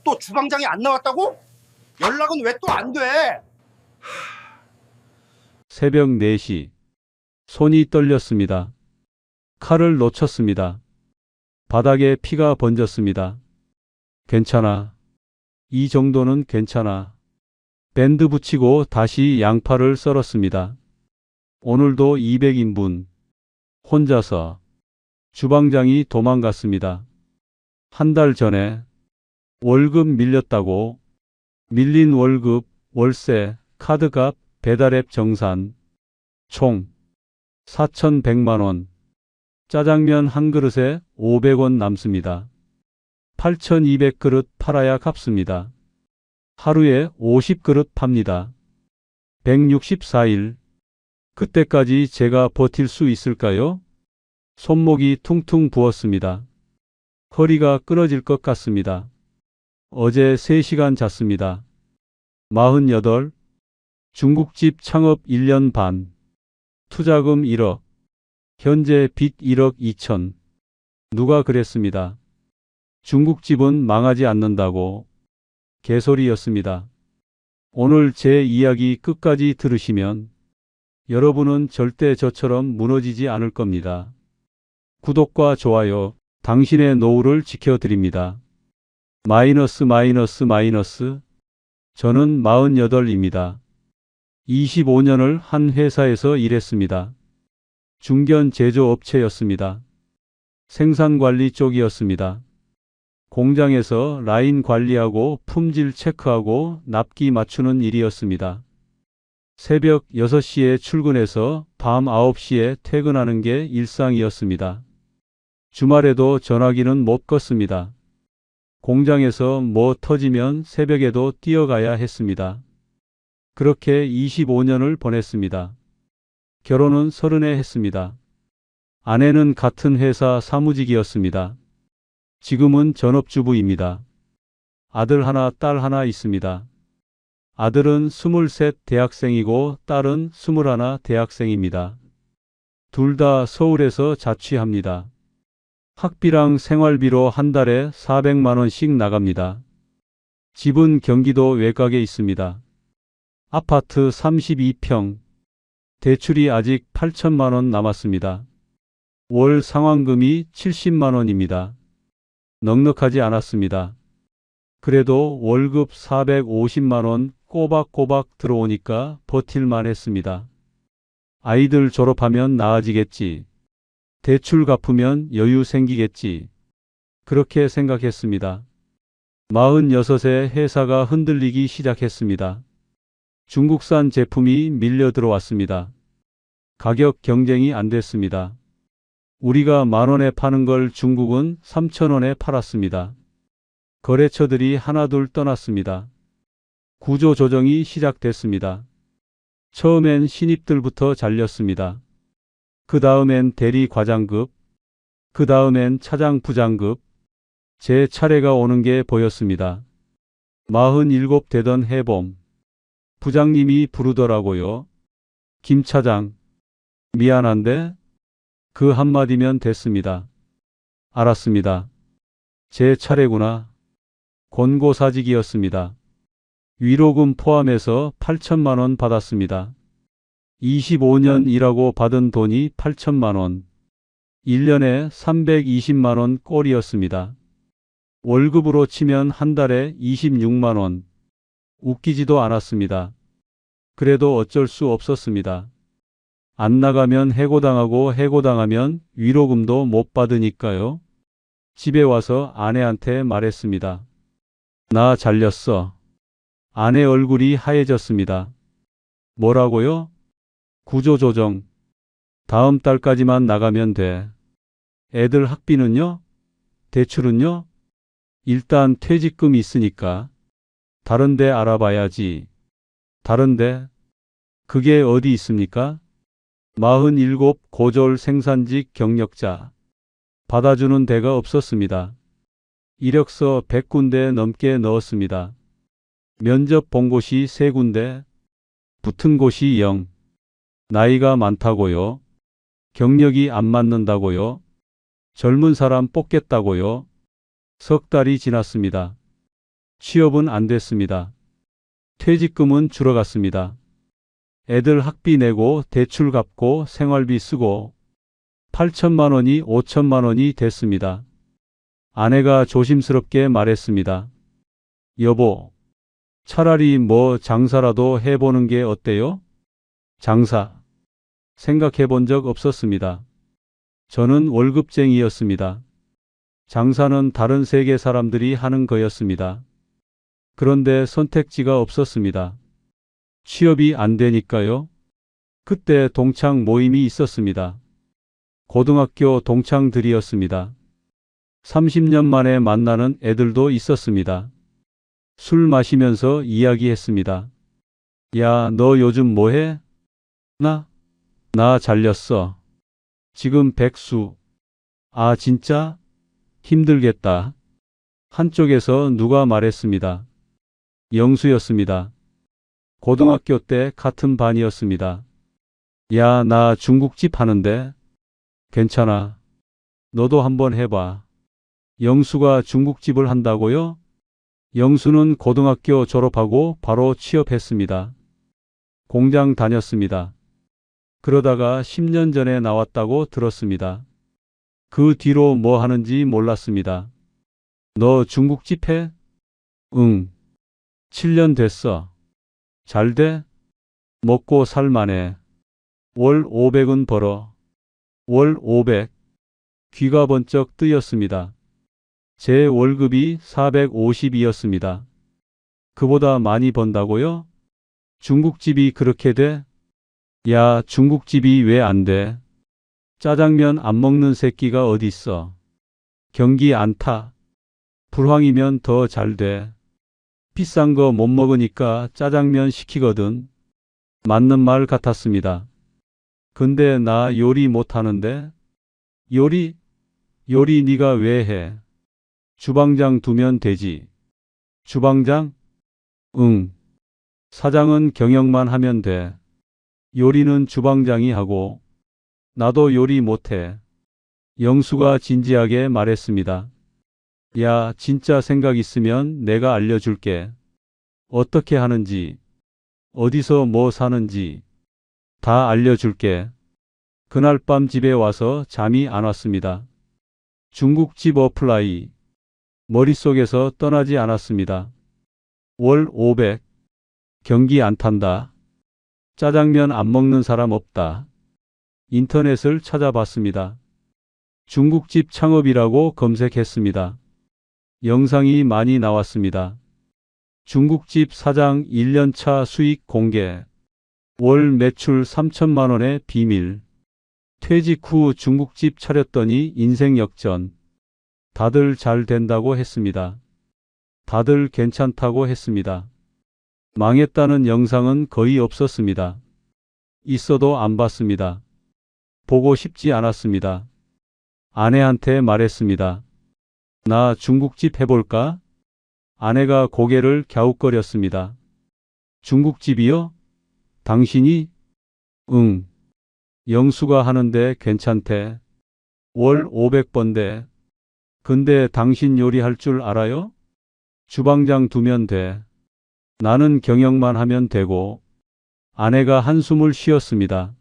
또 주방장이 안 나왔다고? 연락은 왜 또 안 돼? 새벽 4시. 손이 떨렸습니다. 칼을 놓쳤습니다. 바닥에 피가 번졌습니다. 괜찮아. 이 정도는 괜찮아. 밴드 붙이고 다시 양파를 썰었습니다. 오늘도 200인분. 혼자서. 주방장이 도망갔습니다. 한 달 전에 월급 밀렸다고. 밀린 월급, 월세, 카드값, 배달앱 정산. 총 4,100만 원. 짜장면 한 그릇에 500원 남습니다. 8,200그릇 팔아야 갚습니다. 하루에 50그릇 팝니다. 164일. 그때까지 제가 버틸 수 있을까요? 손목이 퉁퉁 부었습니다. 허리가 끊어질 것 같습니다. 어제 3시간 잤습니다. 48. 중국집 창업 1년 반. 투자금 1억. 현재 빚 1억 2천. 누가 그랬습니다. 중국집은 망하지 않는다고. 개소리였습니다. 오늘 제 이야기 끝까지 들으시면 여러분은 절대 저처럼 무너지지 않을 겁니다. 구독과 좋아요, 당신의 노후를 지켜드립니다. 마이너스. 저는 48입니다. 25년을 한 회사에서 일했습니다. 중견 제조업체였습니다. 생산관리 쪽이었습니다. 공장에서 라인 관리하고 품질 체크하고 납기 맞추는 일이었습니다. 새벽 6시에 출근해서 밤 9시에 퇴근하는 게 일상이었습니다. 주말에도 전화기는 못 껐습니다. 공장에서 뭐 터지면 새벽에도 뛰어가야 했습니다. 그렇게 25년을 보냈습니다. 결혼은 30에 했습니다. 아내는 같은 회사 사무직이었습니다. 지금은 전업주부입니다. 아들 하나, 딸 하나 있습니다. 아들은 23 대학생이고 딸은 21 대학생입니다. 둘 다 서울에서 자취합니다. 학비랑 생활비로 한 달에 400만 원씩 나갑니다. 집은 경기도 외곽에 있습니다. 아파트 32평. 대출이 아직 8천만 원 남았습니다. 월 상환금이 70만 원입니다. 넉넉하지 않았습니다. 그래도 월급 450만 원 꼬박꼬박 들어오니까 버틸만 했습니다. 아이들 졸업하면 나아지겠지. 대출 갚으면 여유 생기겠지. 그렇게 생각했습니다. 46에 회사가 흔들리기 시작했습니다. 중국산 제품이 밀려 들어왔습니다. 가격 경쟁이 안 됐습니다. 우리가 10,000원에 파는 걸 중국은 3,000원에 팔았습니다. 거래처들이 하나둘 떠났습니다. 구조조정이 시작됐습니다. 처음엔 신입들부터 잘렸습니다. 그 다음엔 대리 과장급, 그 다음엔 차장 부장급. 제 차례가 오는 게 보였습니다. 47 되던 해봄. 부장님이 부르더라고요. 김 차장, 미안한데 그 한마디면 됐습니다. 알았습니다. 제 차례구나. 권고사직이었습니다. 위로금 포함해서 8천만 원 받았습니다. 25년 일하고 받은 돈이 8천만 원. 1년에 320만 원 꼴이었습니다. 월급으로 치면 한 달에 26만 원. 웃기지도 않았습니다. 그래도 어쩔 수 없었습니다. 안 나가면 해고당하고 해고당하면 위로금도 못 받으니까요. 집에 와서 아내한테 말했습니다. 나 잘렸어. 아내 얼굴이 하얘졌습니다. 뭐라고요? 구조조정. 다음 달까지만 나가면 돼. 애들 학비는요? 대출은요? 일단 퇴직금 있으니까. 다른 데 알아봐야지. 다른 데? 그게 어디 있습니까? 47 고졸 생산직 경력자. 받아주는 데가 없었습니다. 이력서 100군데 넘게 넣었습니다. 면접 본 곳이 3군데, 붙은 곳이 0. 나이가 많다고요? 경력이 안 맞는다고요? 젊은 사람 뽑겠다고요? 석 달이 지났습니다. 취업은 안 됐습니다. 퇴직금은 줄어갔습니다. 애들 학비 내고 대출 갚고 생활비 쓰고 8천만 원이 5천만 원이 됐습니다. 아내가 조심스럽게 말했습니다. 여보, 차라리 뭐 장사라도 해보는 게 어때요? 장사. 생각해 본 적 없었습니다. 저는 월급쟁이였습니다. 장사는 다른 세계 사람들이 하는 거였습니다. 그런데 선택지가 없었습니다. 취업이 안 되니까요. 그때 동창 모임이 있었습니다. 고등학교 동창들이었습니다. 30년 만에 만나는 애들도 있었습니다. 술 마시면서 이야기했습니다. 야, 너 요즘 뭐해? 나 잘렸어. 지금 백수. 아, 진짜? 힘들겠다. 한쪽에서 누가 말했습니다. 영수였습니다. 고등학교 때 같은 반이었습니다. 야, 나 중국집 하는데. 괜찮아. 너도 한번 해봐. 영수가 중국집을 한다고요? 영수는 고등학교 졸업하고 바로 취업했습니다. 공장 다녔습니다. 그러다가 10년 전에 나왔다고 들었습니다. 그 뒤로 뭐 하는지 몰랐습니다. 너 중국집 해? 응. 7년 됐어. 잘 돼? 먹고 살만해. 월 500은 벌어. 월 500. 귀가 번쩍 뜨였습니다. 제 월급이 450이었습니다. 그보다 많이 번다고요? 중국집이 그렇게 돼? 야, 중국집이 왜 안 돼? 짜장면 안 먹는 새끼가 어딨어? 경기 안 타. 불황이면 더 잘 돼. 비싼 거 못 먹으니까 짜장면 시키거든. 맞는 말 같았습니다. 근데 나 요리 못 하는데? 요리 네가 왜 해? 주방장 두면 되지. 주방장? 응. 사장은 경영만 하면 돼. 요리는 주방장이 하고. 나도 요리 못해. 영수가 진지하게 말했습니다. 야, 진짜 생각 있으면 내가 알려줄게. 어떻게 하는지, 어디서 뭐 사는지 다 알려줄게. 그날 밤 집에 와서 잠이 안 왔습니다. 중국집 어플라이. 머릿속에서 떠나지 않았습니다. 월 500. 경기 안 탄다. 짜장면 안 먹는 사람 없다. 인터넷을 찾아봤습니다. 중국집 창업이라고 검색했습니다. 영상이 많이 나왔습니다. 중국집 사장 1년차 수익 공개. 월 매출 3천만 원의 비밀. 퇴직 후 중국집 차렸더니 인생 역전. 다들 잘 된다고 했습니다. 다들 괜찮다고 했습니다. 망했다는 영상은 거의 없었습니다. 있어도 안 봤습니다. 보고 싶지 않았습니다. 아내한테 말했습니다. 나 중국집 해볼까? 아내가 고개를 갸웃거렸습니다. 중국집이요? 당신이? 응. 영수가 하는데 괜찮대. 월 500번대. 근데 당신 요리할 줄 알아요? 주방장 두면 돼. 나는 경영만 하면 되고. 아내가 한숨을 쉬었습니다.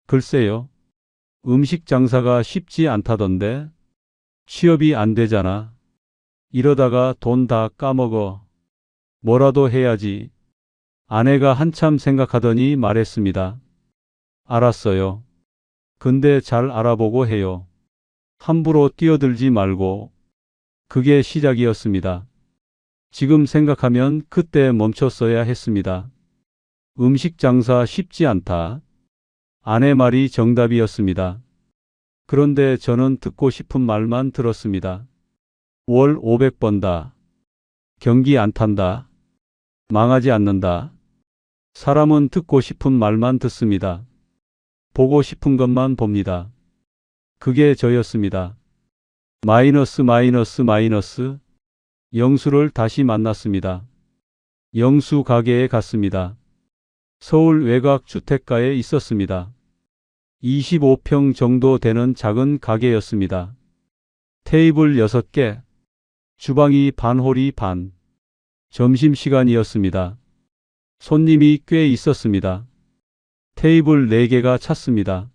글쎄요. 음식 장사가 쉽지 않다던데. 취업이 안 되잖아. 이러다가 돈 다 까먹어. 뭐라도 해야지. 아내가 한참 생각하더니 말했습니다. 알았어요. 근데 잘 알아보고 해요. 함부로 뛰어들지 말고. 그게 시작이었습니다. 지금 생각하면 그때 멈췄어야 했습니다. 음식 장사 쉽지 않다. 아내 말이 정답이었습니다. 그런데 저는 듣고 싶은 말만 들었습니다. 월 500 번다. 경기 안 탄다. 망하지 않는다. 사람은 듣고 싶은 말만 듣습니다. 보고 싶은 것만 봅니다. 그게 저였습니다. 마이너스. 영수를 다시 만났습니다. 영수 가게에 갔습니다. 서울 외곽 주택가에 있었습니다. 25평 정도 되는 작은 가게였습니다. 테이블 6개, 주방이 반 홀이 반. 점심시간이었습니다. 손님이 꽤 있었습니다. 테이블 4개가 찼습니다.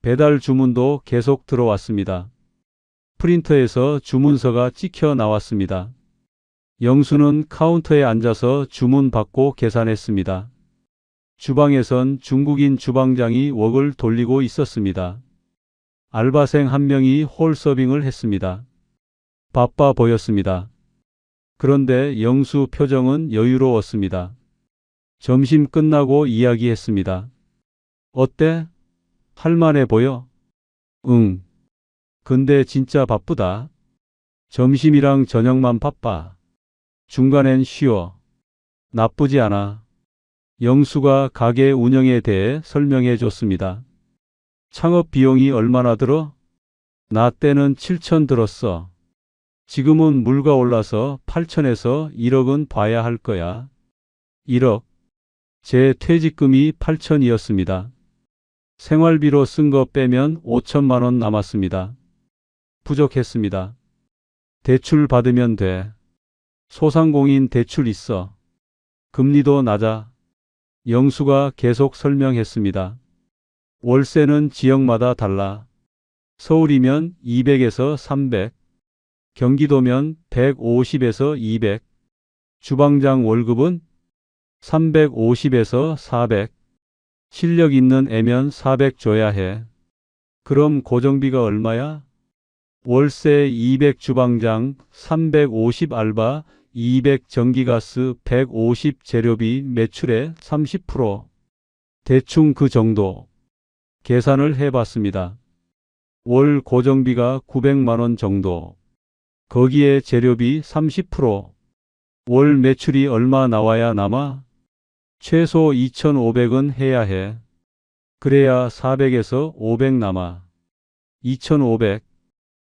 배달 주문도 계속 들어왔습니다. 프린터에서 주문서가 찍혀 나왔습니다. 영수는 카운터에 앉아서 주문 받고 계산했습니다. 주방에선 중국인 주방장이 웍을 돌리고 있었습니다. 알바생 한 명이 홀 서빙을 했습니다. 바빠 보였습니다. 그런데 영수 표정은 여유로웠습니다. 점심 끝나고 이야기했습니다. 어때? 할만해 보여? 응. 근데 진짜 바쁘다. 점심이랑 저녁만 바빠. 중간엔 쉬어. 나쁘지 않아. 영수가 가게 운영에 대해 설명해 줬습니다. 창업 비용이 얼마나 들어? 나 때는 7천 들었어. 지금은 물가 올라서 8천에서 1억은 봐야 할 거야. 1억. 제 퇴직금이 8천이었습니다. 생활비로 쓴 거 빼면 5천만 원 남았습니다. 부족했습니다. 대출 받으면 돼. 소상공인 대출 있어. 금리도 낮아. 영수가 계속 설명했습니다. 월세는 지역마다 달라. 서울이면 200에서 300, 경기도면 150에서 200, 주방장 월급은 350에서 400, 실력 있는 애면 400 줘야 해. 그럼 고정비가 얼마야? 월세 200 주방장, 350 알바, 200 전기가스, 150 재료비, 매출의 30%. 대충 그 정도. 계산을 해봤습니다. 월 고정비가 900만 원 정도. 거기에 재료비 30%. 월 매출이 얼마 나와야 남아? 최소 2,500은 해야 해. 그래야 400에서 500 남아. 2,500.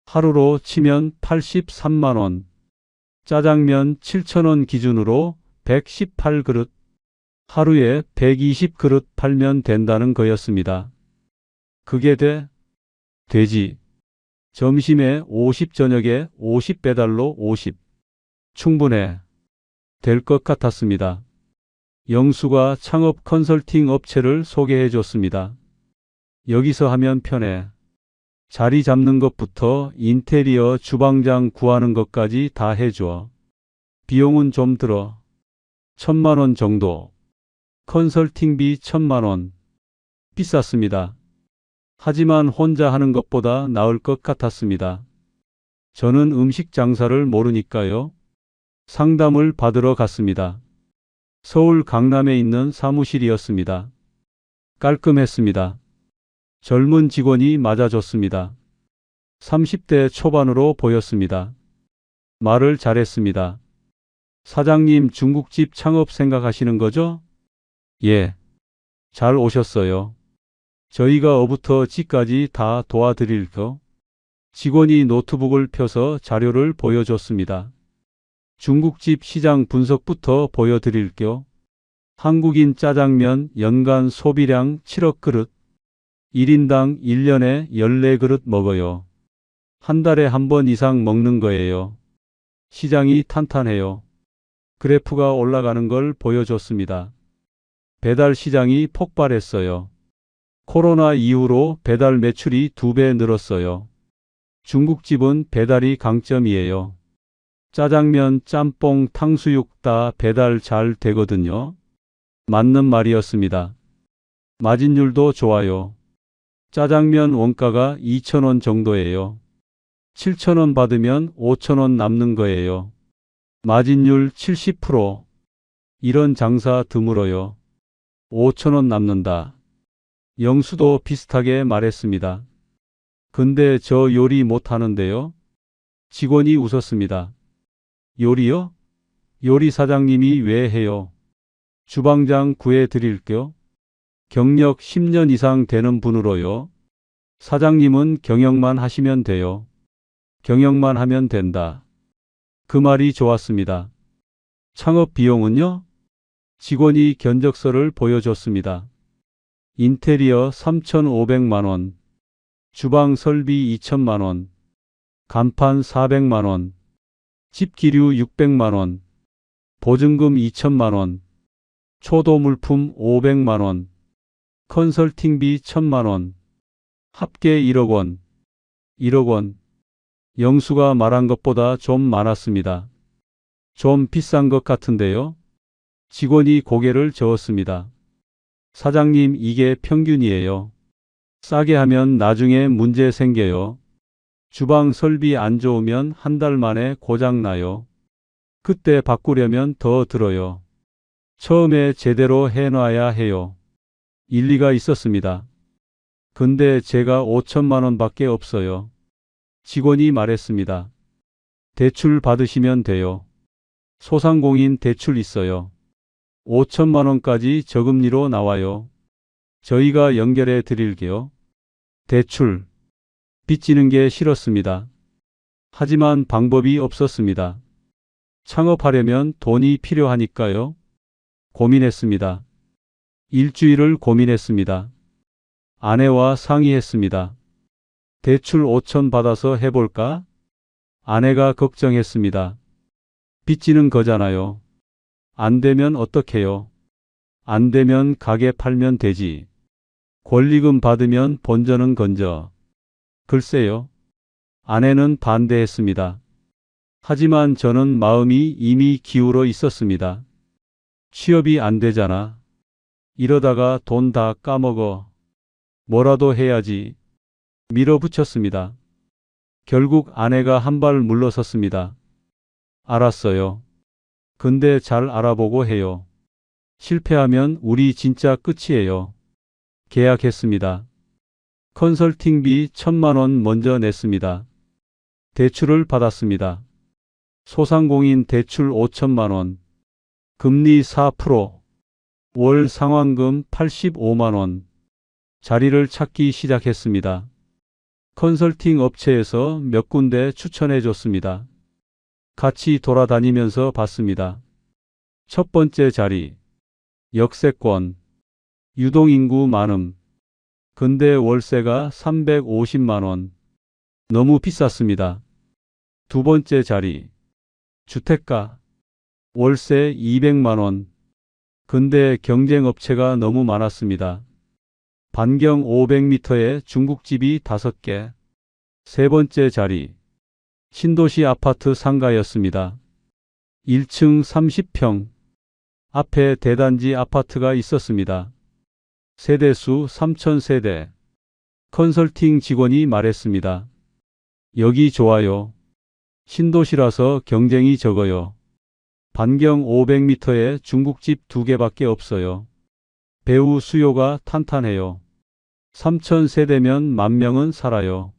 하루로 치면 83만 원. 짜장면 7,000원 기준으로 118그릇. 하루에 120그릇 팔면 된다는 거였습니다. 그게 돼? 되지. 점심에 50, 저녁에 50, 배달로 50. 충분해. 될 것 같았습니다. 영수가 창업 컨설팅 업체를 소개해 줬습니다. 여기서 하면 편해. 자리 잡는 것부터 인테리어 주방장 구하는 것까지 다 해줘. 비용은 좀 들어. 1,000만 원 정도. 컨설팅비 1,000만 원. 비쌌습니다. 하지만 혼자 하는 것보다 나을 것 같았습니다. 저는 음식 장사를 모르니까요. 상담을 받으러 갔습니다. 서울 강남에 있는 사무실이었습니다. 깔끔했습니다. 젊은 직원이 맞아줬습니다. 30대 초반으로 보였습니다. 말을 잘했습니다. 사장님, 중국집 창업 생각하시는 거죠? 예. 잘 오셨어요. 저희가 어부터 지까지 다 도와드릴게요. 직원이 노트북을 펴서 자료를 보여줬습니다. 중국집 시장 분석부터 보여드릴게요. 한국인 짜장면 연간 소비량 7억 그릇. 1인당 1년에 14그릇 먹어요. 한 달에 한 번 이상 먹는 거예요. 시장이 탄탄해요. 그래프가 올라가는 걸 보여줬습니다. 배달 시장이 폭발했어요. 코로나 이후로 배달 매출이 2배 늘었어요. 중국집은 배달이 강점이에요. 짜장면, 짬뽕, 탕수육 다 배달 잘 되거든요. 맞는 말이었습니다. 마진율도 좋아요. 짜장면 원가가 2,000원 정도예요. 7,000원 받으면 5,000원 남는 거예요. 마진율 70%. 이런 장사 드물어요. 5,000원 남는다. 영수도 비슷하게 말했습니다. 근데 저 요리 못하는데요? 직원이 웃었습니다. 요리요? 요리 사장님이 왜 해요? 주방장 구해드릴게요. 경력 10년 이상 되는 분으로요. 사장님은 경영만 하시면 돼요. 경영만 하면 된다. 그 말이 좋았습니다. 창업 비용은요? 직원이 견적서를 보여줬습니다. 인테리어 3,500만 원, 주방 설비 2천만 원, 간판 400만 원, 집 기류 600만 원, 보증금 2천만 원, 초도 물품 500만 원, 컨설팅비 1천만 원, 합계 1억 원, 1억 원. 영수가 말한 것보다 좀 많았습니다. 좀 비싼 것 같은데요? 직원이 고개를 저었습니다. 사장님, 이게 평균이에요. 싸게 하면 나중에 문제 생겨요. 주방 설비 안 좋으면 한 달 만에 고장 나요. 그때 바꾸려면 더 들어요. 처음에 제대로 해놔야 해요. 일리가 있었습니다. 근데 제가 5천만 원밖에 없어요. 직원이 말했습니다. 대출 받으시면 돼요. 소상공인 대출 있어요. 5천만 원까지 저금리로 나와요. 저희가 연결해 드릴게요. 대출. 빚지는 게 싫었습니다. 하지만 방법이 없었습니다. 창업하려면 돈이 필요하니까요. 고민했습니다. 일주일을 고민했습니다. 아내와 상의했습니다. 대출 5천 받아서 해볼까? 아내가 걱정했습니다. 빚지는 거잖아요. 안 되면 어떡해요? 안 되면 가게 팔면 되지. 권리금 받으면 본전은 건져. 글쎄요. 아내는 반대했습니다. 하지만 저는 마음이 이미 기울어 있었습니다. 취업이 안 되잖아. 이러다가 돈 다 까먹어. 뭐라도 해야지. 밀어붙였습니다. 결국 아내가 한 발 물러섰습니다. 알았어요. 근데 잘 알아보고 해요. 실패하면 우리 진짜 끝이에요. 계약했습니다. 컨설팅비 1천만 원 먼저 냈습니다. 대출을 받았습니다. 소상공인 대출 5천만 원, 금리 4%, 월 상환금 85만 원. 자리를 찾기 시작했습니다. 컨설팅 업체에서 몇 군데 추천해 줬습니다. 같이 돌아다니면서 봤습니다. 첫 번째 자리, 역세권, 유동인구 많음. 근데 월세가 350만 원. 너무 비쌌습니다. 두 번째 자리, 주택가, 월세 200만 원. 근데 경쟁업체가 너무 많았습니다. 반경 500m에 중국집이 5개. 세 번째 자리, 신도시 아파트 상가였습니다. 1층 30평. 앞에 대단지 아파트가 있었습니다. 세대수 3,000세대. 컨설팅 직원이 말했습니다. 여기 좋아요. 신도시라서 경쟁이 적어요. 반경 500m에 중국집 2개밖에 없어요. 배우 수요가 탄탄해요. 3,000세대면 10,000명은 살아요.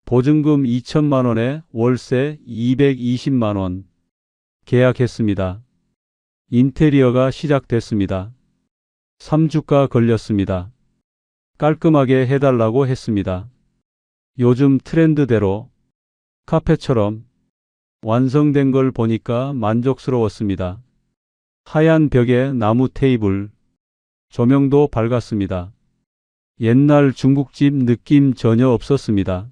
보증금 2천만 원에 월세 220만 원. 계약했습니다. 인테리어가 시작됐습니다. 3주가 걸렸습니다. 깔끔하게 해달라고 했습니다. 요즘 트렌드대로 카페처럼 완성된 걸 보니까 만족스러웠습니다. 하얀 벽에 나무 테이블, 조명도 밝았습니다. 옛날 중국집 느낌 전혀 없었습니다.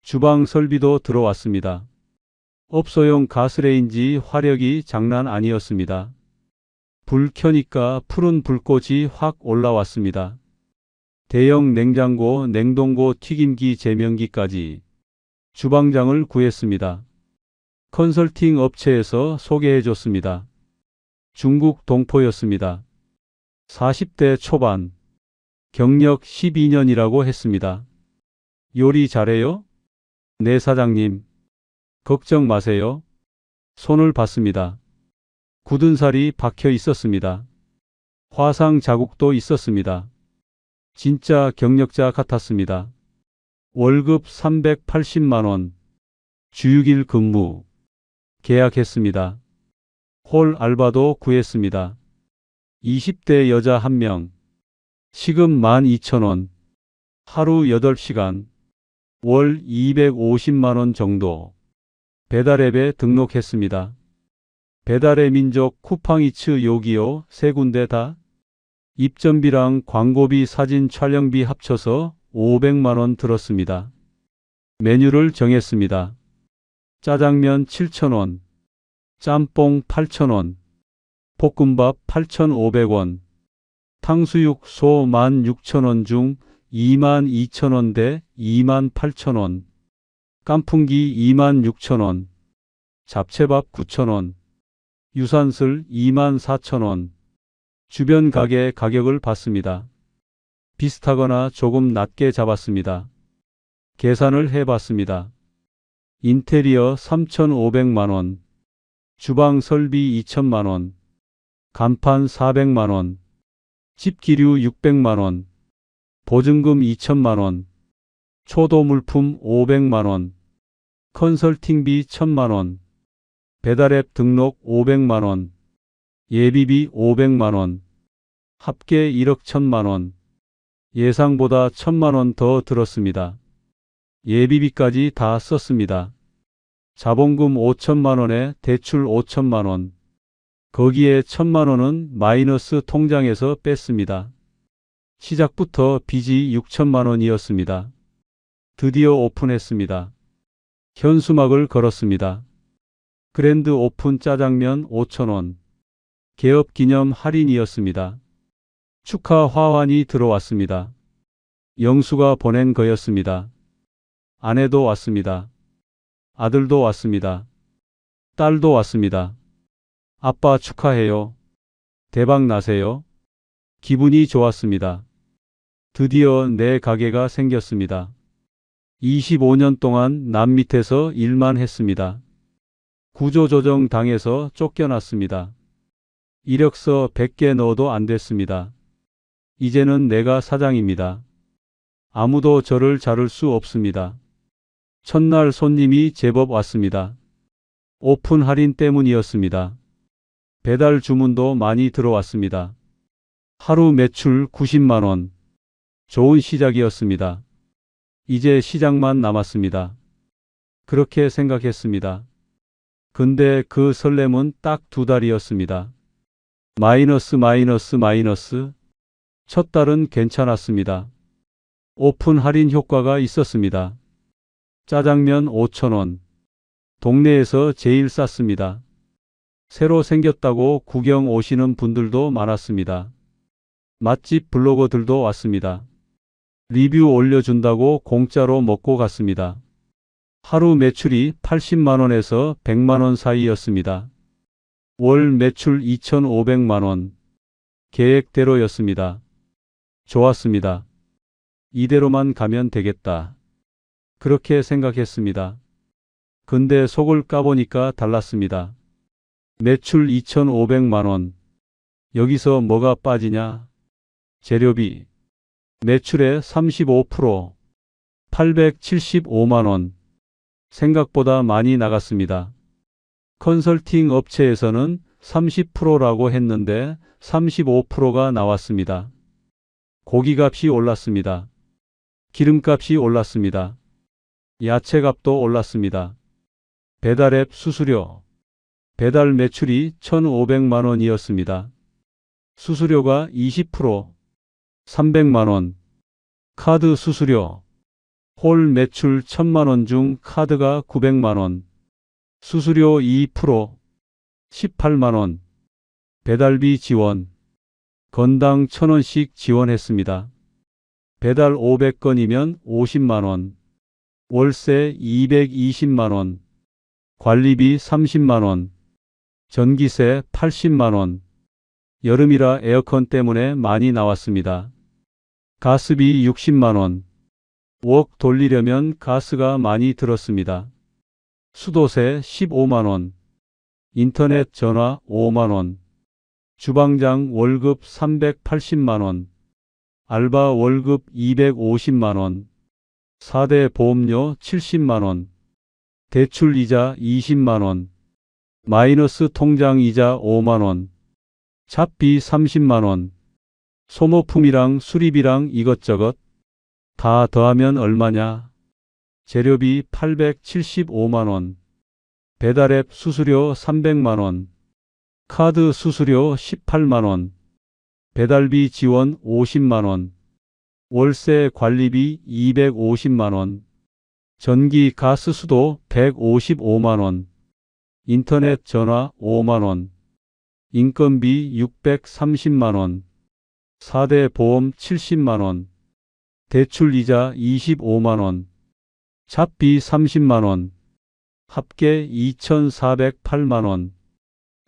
주방 설비도 들어왔습니다. 업소용 가스레인지 화력이 장난 아니었습니다. 불 켜니까 푸른 불꽃이 확 올라왔습니다. 대형 냉장고, 냉동고, 튀김기, 제면기까지 주방장을 구했습니다. 컨설팅 업체에서 소개해줬습니다. 중국 동포였습니다. 40대 초반, 경력 12년이라고 했습니다. 요리 잘해요? 네, 사장님. 걱정 마세요. 손을 봤습니다. 굳은 살이 박혀 있었습니다. 화상 자국도 있었습니다. 진짜 경력자 같았습니다. 월급 380만 원. 주 6일 근무. 계약했습니다. 홀 알바도 구했습니다. 20대 여자 1명. 시급 12,000원. 하루 8시간. 월 250만 원 정도. 배달앱에 등록했습니다. 배달의 민족, 쿠팡이츠, 요기요 3군데 다. 입점비랑 광고비, 사진 촬영비 합쳐서 500만 원 들었습니다. 메뉴를 정했습니다. 짜장면 7,000원, 짬뽕 8,000원, 볶음밥 8,500원, 탕수육 소 16,000원 중 22,000원 대 28,000원, 깐풍기 26,000원, 잡채밥 9,000원, 유산슬 24,000원. 주변 가게 가격을 봤습니다. 비슷하거나 조금 낮게 잡았습니다. 계산을 해봤습니다. 인테리어 3,500만원, 주방 설비 2천만원, 간판 400만원, 집기류 600만원, 보증금 2천만원, 초도 물품 500만원, 컨설팅비 1,000만원, 배달앱 등록 500만원, 예비비 500만원, 합계 1억 1,000만원, 예상보다 1,000만원 더 들었습니다. 예비비까지 다 썼습니다. 자본금 5천만원에 대출 5천만원, 거기에 1,000만원은 마이너스 통장에서 뺐습니다. 시작부터 빚이 6천만원이었습니다. 드디어 오픈했습니다. 현수막을 걸었습니다. 그랜드 오픈 짜장면 5,000원. 개업 기념 할인이었습니다. 축하 화환이 들어왔습니다. 영수가 보낸 거였습니다. 아내도 왔습니다. 아들도 왔습니다. 딸도 왔습니다. 아빠 축하해요. 대박 나세요. 기분이 좋았습니다. 드디어 내 가게가 생겼습니다. 25년 동안 남 밑에서 일만 했습니다. 구조조정 당해서 쫓겨났습니다. 이력서 100개 넣어도 안 됐습니다. 이제는 내가 사장입니다. 아무도 저를 자를 수 없습니다. 첫날 손님이 제법 왔습니다. 오픈 할인 때문이었습니다. 배달 주문도 많이 들어왔습니다. 하루 매출 90만원. 좋은 시작이었습니다. 이제 시작만 남았습니다. 그렇게 생각했습니다. 근데 그 설렘은 딱 2달이었습니다. 마이너스. 첫 달은 괜찮았습니다. 오픈 할인 효과가 있었습니다. 짜장면 5,000원. 동네에서 제일 쌌습니다. 새로 생겼다고 구경 오시는 분들도 많았습니다. 맛집 블로거들도 왔습니다. 리뷰 올려준다고 공짜로 먹고 갔습니다. 하루 매출이 80만원에서 100만원 사이였습니다. 월 매출 2,500만원. 계획대로였습니다. 좋았습니다. 이대로만 가면 되겠다. 그렇게 생각했습니다. 근데 속을 까보니까 달랐습니다. 매출 2,500만원. 여기서 뭐가 빠지냐? 재료비. 매출의 35%. 875만원. 생각보다 많이 나갔습니다. 컨설팅 업체에서는 30%라고 했는데 35%가 나왔습니다. 고기값이 올랐습니다. 기름값이 올랐습니다. 야채값도 올랐습니다. 배달앱 수수료. 배달 매출이 1,500만원이었습니다. 수수료가 20%, 300만원. 카드 수수료. 홀 매출 1,000만원 중 카드가 900만원. 수수료 2%, 18만원. 배달비 지원. 건당 1,000원씩 지원했습니다. 배달 500건이면 50만원. 월세 220만원. 관리비 30만원. 전기세 80만원. 여름이라 에어컨 때문에 많이 나왔습니다. 가스비 60만원. 웍 돌리려면 가스가 많이 들었습니다. 수도세 15만원. 인터넷 전화 5만원. 주방장 월급 380만원. 알바 월급 250만원. 4대 보험료 70만원. 대출 이자 20만원. 마이너스 통장 이자 5만원. 잡비 30만원. 소모품이랑 수리비랑 이것저것 다 더하면 얼마냐? 재료비 875만원. 배달앱 수수료 300만원. 카드 수수료 18만원. 배달비 지원 50만원. 월세 관리비 250만원. 전기 가스 수도 155만원. 인터넷 전화 5만원. 인건비 630만 원, 4대 보험 70만 원, 대출 이자 25만 원, 잡비 30만 원, 합계 2,408만 원,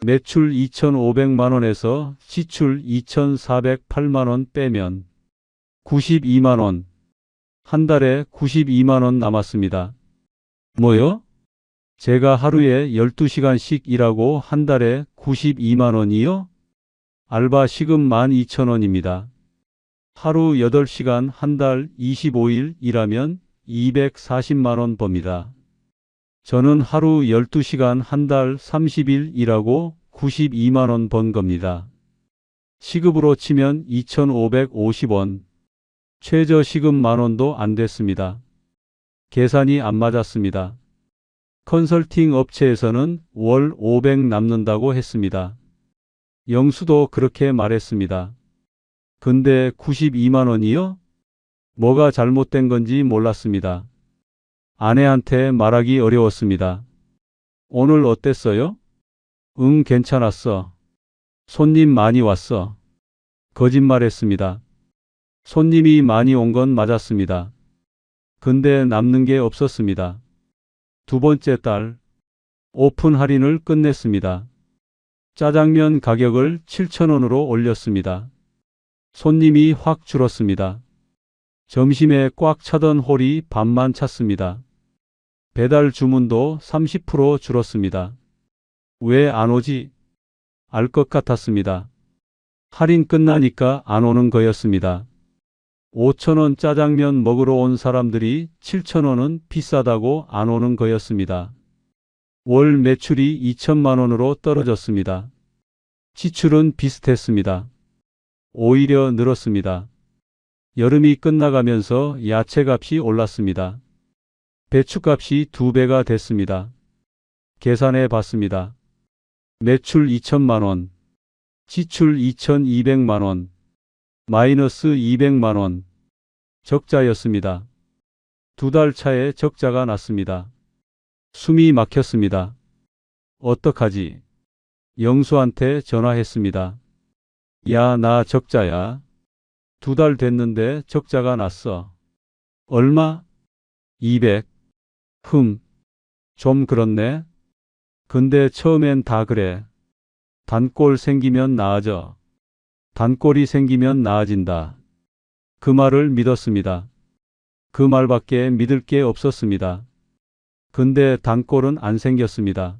매출 2,500만 원에서 지출 2,408만 원 빼면 92만 원, 한 달에 92만 원 남았습니다. 뭐요? 제가 하루에 12시간씩 일하고 한 달에 92만 원이요? 알바 시급 12,000원입니다. 하루 8시간 한 달 25일 일하면 240만 원 법니다. 저는 하루 12시간 한 달 30일 일하고 92만 원 번 겁니다. 시급으로 치면 2,550원. 최저 시급 만 원도 안 됐습니다. 계산이 안 맞았습니다. 컨설팅 업체에서는 월 500 남는다고 했습니다. 영수도 그렇게 말했습니다. 근데 92만 원이요? 뭐가 잘못된 건지 몰랐습니다. 아내한테 말하기 어려웠습니다. 오늘 어땠어요? 응, 괜찮았어. 손님 많이 왔어. 거짓말했습니다. 손님이 많이 온 건 맞았습니다. 근데 남는 게 없었습니다. 두 번째 달, 오픈 할인을 끝냈습니다. 짜장면 가격을 7,000원으로 올렸습니다. 손님이 확 줄었습니다. 점심에 꽉 차던 홀이 반만 찼습니다. 배달 주문도 30% 줄었습니다. 왜 안 오지? 알 것 같았습니다. 할인 끝나니까 안 오는 거였습니다. 5,000원 짜장면 먹으러 온 사람들이 7,000원은 비싸다고 안 오는 거였습니다. 월 매출이 2천만 원으로 떨어졌습니다. 지출은 비슷했습니다. 오히려 늘었습니다. 여름이 끝나가면서 야채값이 올랐습니다. 배추값이 2배가 됐습니다. 계산해 봤습니다. 매출 2천만 원, 지출 2,200만 원, 마이너스 200만 원, 적자였습니다. 두 달 차에 적자가 났습니다. 숨이 막혔습니다. 어떡하지? 영수한테 전화했습니다. 야, 나 적자야. 2달 됐는데 적자가 났어. 얼마? 200. 좀 그렇네. 근데 처음엔 다 그래. 단골 생기면 나아져. 단골이 생기면 나아진다. 그 말을 믿었습니다. 그 말밖에 믿을 게 없었습니다. 근데 단골은 안 생겼습니다.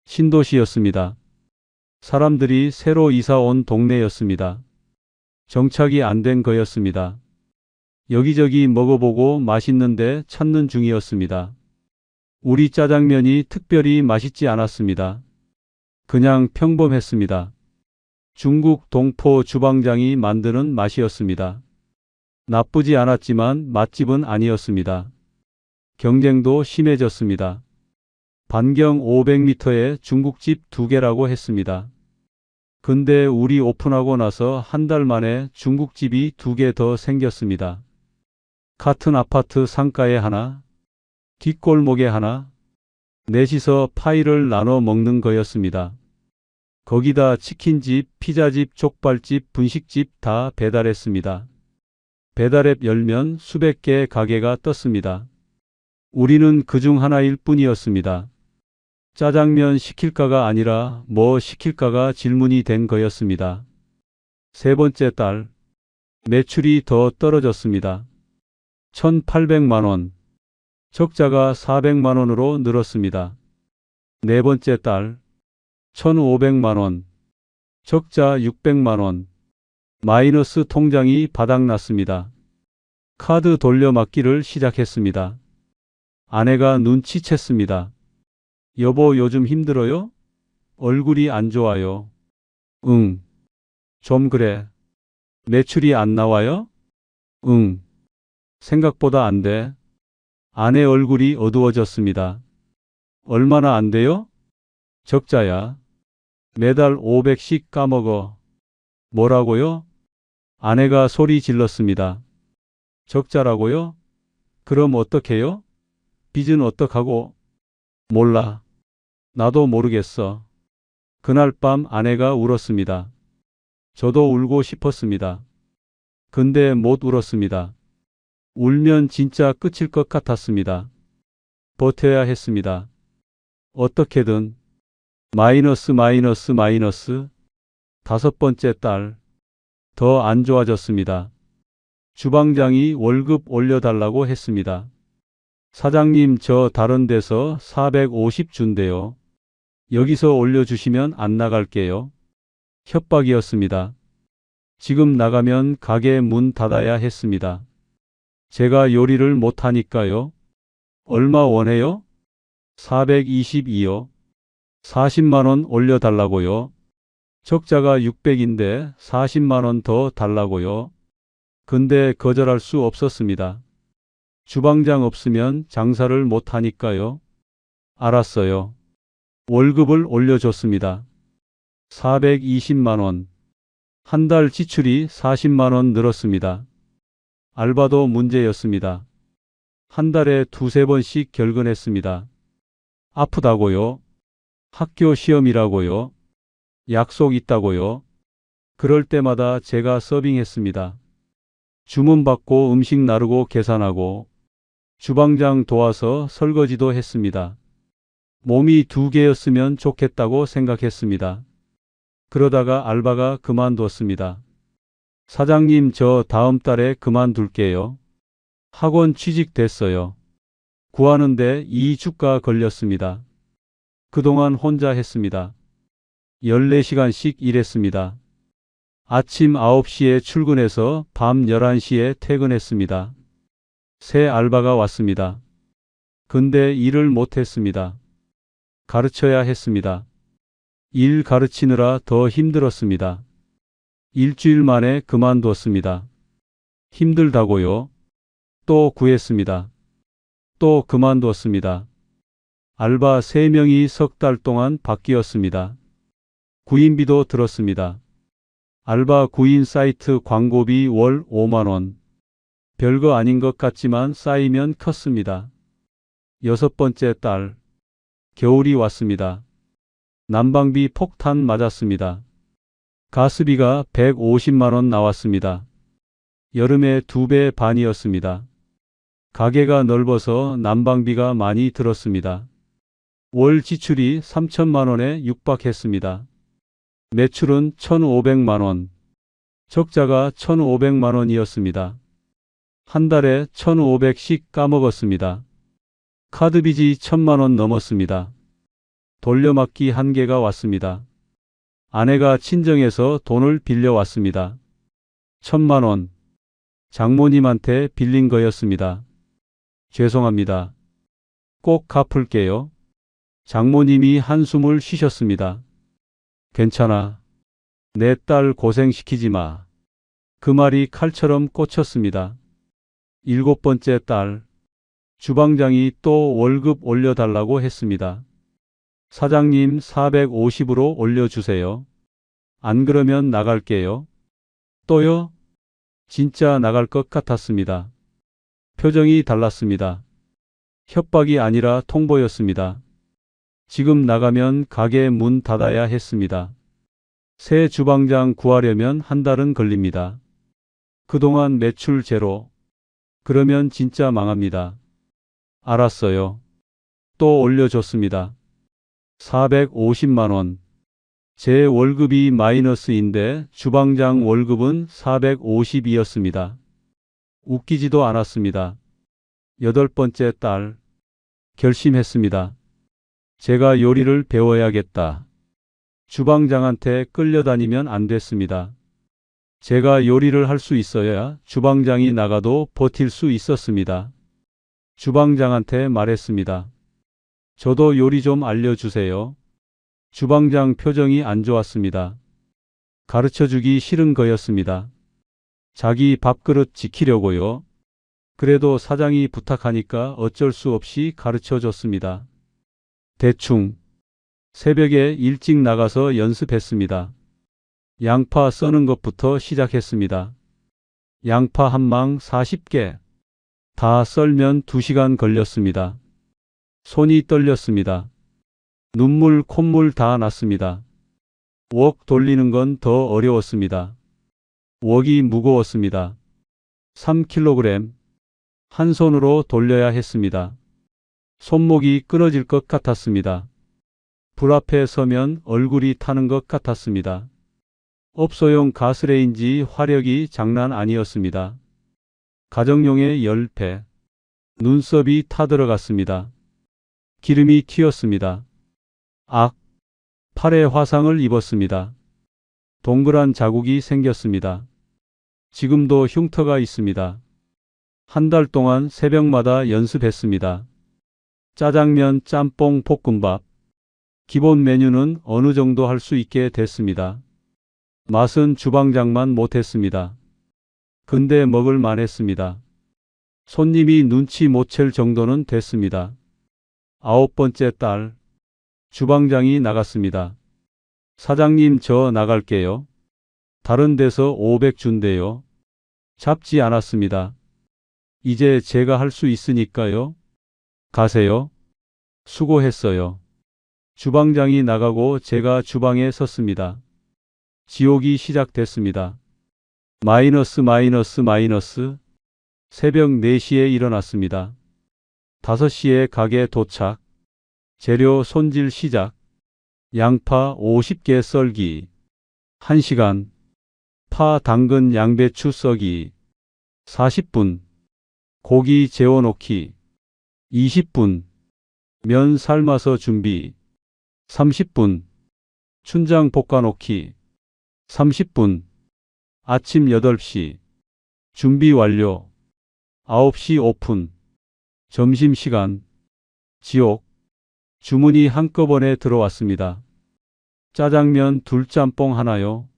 신도시였습니다. 사람들이 새로 이사 온 동네였습니다. 정착이 안 된 거였습니다. 여기저기 먹어보고 맛있는데 찾는 중이었습니다. 우리 짜장면이 특별히 맛있지 않았습니다. 그냥 평범했습니다. 중국 동포 주방장이 만드는 맛이었습니다. 나쁘지 않았지만 맛집은 아니었습니다. 경쟁도 심해졌습니다. 반경 500m에 중국집 2개라고 했습니다. 근데 우리 오픈하고 나서 한 달 만에 중국집이 2개 더 생겼습니다. 같은 아파트 상가에 하나, 뒷골목에 하나, 넷이서 파이를 나눠 먹는 거였습니다. 거기다 치킨집, 피자집, 족발집, 분식집 다 배달했습니다. 배달앱 열면 수백 개 가게가 떴습니다. 우리는 그중 하나일 뿐이었습니다. 짜장면 시킬까가 아니라 뭐 시킬까가 질문이 된 거였습니다. 세 번째 달, 매출이 더 떨어졌습니다. 1,800만 원, 적자가 400만 원으로 늘었습니다. 네 번째 달, 1,500만 원, 적자 600만 원, 마이너스 통장이 바닥났습니다. 카드 돌려막기를 시작했습니다. 아내가 눈치챘습니다. 여보, 요즘 힘들어요? 얼굴이 안 좋아요. 응. 좀 그래. 매출이 안 나와요? 응. 생각보다 안 돼. 아내 얼굴이 어두워졌습니다. 얼마나 안 돼요? 적자야. 매달 500씩 까먹어. 뭐라고요? 아내가 소리 질렀습니다. 적자라고요? 그럼 어떡해요? 빚은 어떡하고? 몰라. 나도 모르겠어. 그날 밤 아내가 울었습니다. 저도 울고 싶었습니다. 근데 못 울었습니다. 울면 진짜 끝일 것 같았습니다. 버텨야 했습니다. 어떻게든 마이너스 마이너스 마이너스. 다섯 번째 달 더 안 좋아졌습니다. 주방장이 월급 올려달라고 했습니다. 사장님, 저 다른 데서 450 준대요. 여기서 올려주시면 안 나갈게요. 협박이었습니다. 지금 나가면 가게 문 닫아야 했습니다. 제가 요리를 못하니까요. 얼마 원해요? 422요. 40만 원 올려달라고요. 적자가 600인데 40만 원 더 달라고요. 근데 거절할 수 없었습니다. 주방장 없으면 장사를 못하니까요. 알았어요. 월급을 올려줬습니다. 420만 원. 한 달 지출이 40만 원 늘었습니다. 알바도 문제였습니다. 한 달에 두세 번씩 결근했습니다. 아프다고요. 학교 시험이라고요. 약속 있다고요. 그럴 때마다 제가 서빙했습니다. 주문 받고 음식 나르고 계산하고 주방장 도와서 설거지도 했습니다. 몸이 두 개였으면 좋겠다고 생각했습니다. 그러다가 알바가 그만뒀습니다. 사장님, 저 다음 달에 그만둘게요. 학원 취직됐어요. 구하는데 2주가 걸렸습니다. 그동안 혼자 했습니다. 14시간씩 일했습니다. 아침 9시에 출근해서 밤 11시에 퇴근했습니다. 새 알바가 왔습니다. 근데 일을 못했습니다. 가르쳐야 했습니다. 일 가르치느라 더 힘들었습니다. 일주일 만에 그만뒀습니다. 힘들다고요? 또 구했습니다. 또 그만뒀습니다. 알바 3명이 석 달 동안 바뀌었습니다. 구인비도 들었습니다. 알바 구인 사이트 광고비 월 5만 원. 별거 아닌 것 같지만 쌓이면 컸습니다. 여섯 번째 달. 겨울이 왔습니다. 난방비 폭탄 맞았습니다. 가스비가 150만 원 나왔습니다. 여름에 2배 반이었습니다. 가게가 넓어서 난방비가 많이 들었습니다. 월 지출이 3천만 원에 육박했습니다. 매출은 1,500만 원. 적자가 1,500만 원이었습니다. 한 달에 1,500씩 까먹었습니다. 카드빚이 1,000만 원 넘었습니다. 돌려막기 한계가 왔습니다. 아내가 친정에서 돈을 빌려왔습니다. 1,000만 원. 장모님한테 빌린 거였습니다. 죄송합니다. 꼭 갚을게요. 장모님이 한숨을 쉬셨습니다. 괜찮아. 내 딸 고생시키지 마. 그 말이 칼처럼 꽂혔습니다. 일곱 번째 달. 주방장이 또 월급 올려달라고 했습니다. 사장님, 450으로 올려주세요. 안 그러면 나갈게요. 또요? 진짜 나갈 것 같았습니다. 표정이 달랐습니다. 협박이 아니라 통보였습니다. 지금 나가면 가게 문 닫아야 했습니다. 새 주방장 구하려면 한 달은 걸립니다. 그동안 매출 제로. 그러면 진짜 망합니다. 알았어요. 또 올려줬습니다. 450만 원. 제 월급이 마이너스인데 주방장 월급은 450이었습니다. 웃기지도 않았습니다. 여덟 번째 달. 결심했습니다. 제가 요리를 배워야겠다. 주방장한테 끌려다니면 안 됐습니다. 제가 요리를 할 수 있어야 주방장이 나가도 버틸 수 있었습니다. 주방장한테 말했습니다. 저도 요리 좀 알려주세요. 주방장 표정이 안 좋았습니다. 가르쳐주기 싫은 거였습니다. 자기 밥그릇 지키려고요. 그래도 사장이 부탁하니까 어쩔 수 없이 가르쳐줬습니다. 대충. 새벽에 일찍 나가서 연습했습니다. 양파 써는 것부터 시작했습니다. 양파 한 망 40개. 다 썰면 2시간 걸렸습니다. 손이 떨렸습니다. 눈물 콧물 다 났습니다. 웍 돌리는 건 더 어려웠습니다. 웍이 무거웠습니다. 3kg. 한 손으로 돌려야 했습니다. 손목이 끊어질 것 같았습니다. 불 앞에 서면 얼굴이 타는 것 같았습니다. 업소용 가스레인지 화력이 장난 아니었습니다. 가정용의 10배. 눈썹이 타들어갔습니다. 기름이 튀었습니다. 악! 팔에 화상을 입었습니다. 동그란 자국이 생겼습니다. 지금도 흉터가 있습니다. 한 달 동안 새벽마다 연습했습니다. 짜장면, 짬뽕, 볶음밥. 기본 메뉴는 어느 정도 할 수 있게 됐습니다. 맛은 주방장만 못했습니다. 근데 먹을 만했습니다. 손님이 눈치 못 챌 정도는 됐습니다. 9번째 달, 주방장이 나갔습니다. 사장님, 저 나갈게요. 다른 데서 500 준대요. 잡지 않았습니다. 이제 제가 할 수 있으니까요. 가세요. 수고했어요. 주방장이 나가고 제가 주방에 섰습니다. 지옥이 시작됐습니다. 마이너스. 새벽 4시에 일어났습니다. 5시에 가게 도착. 재료 손질 시작. 양파 50개 썰기. 1시간. 파, 당근, 양배추 썰기. 40분. 고기 재워놓기. 20분. 면 삶아서 준비. 30분. 춘장 볶아놓기. 30분. 아침 8시. 준비 완료. 9시 오픈. 점심시간. 지옥. 주문이 한꺼번에 들어왔습니다. 짜장면 2, 짬뽕 하나요.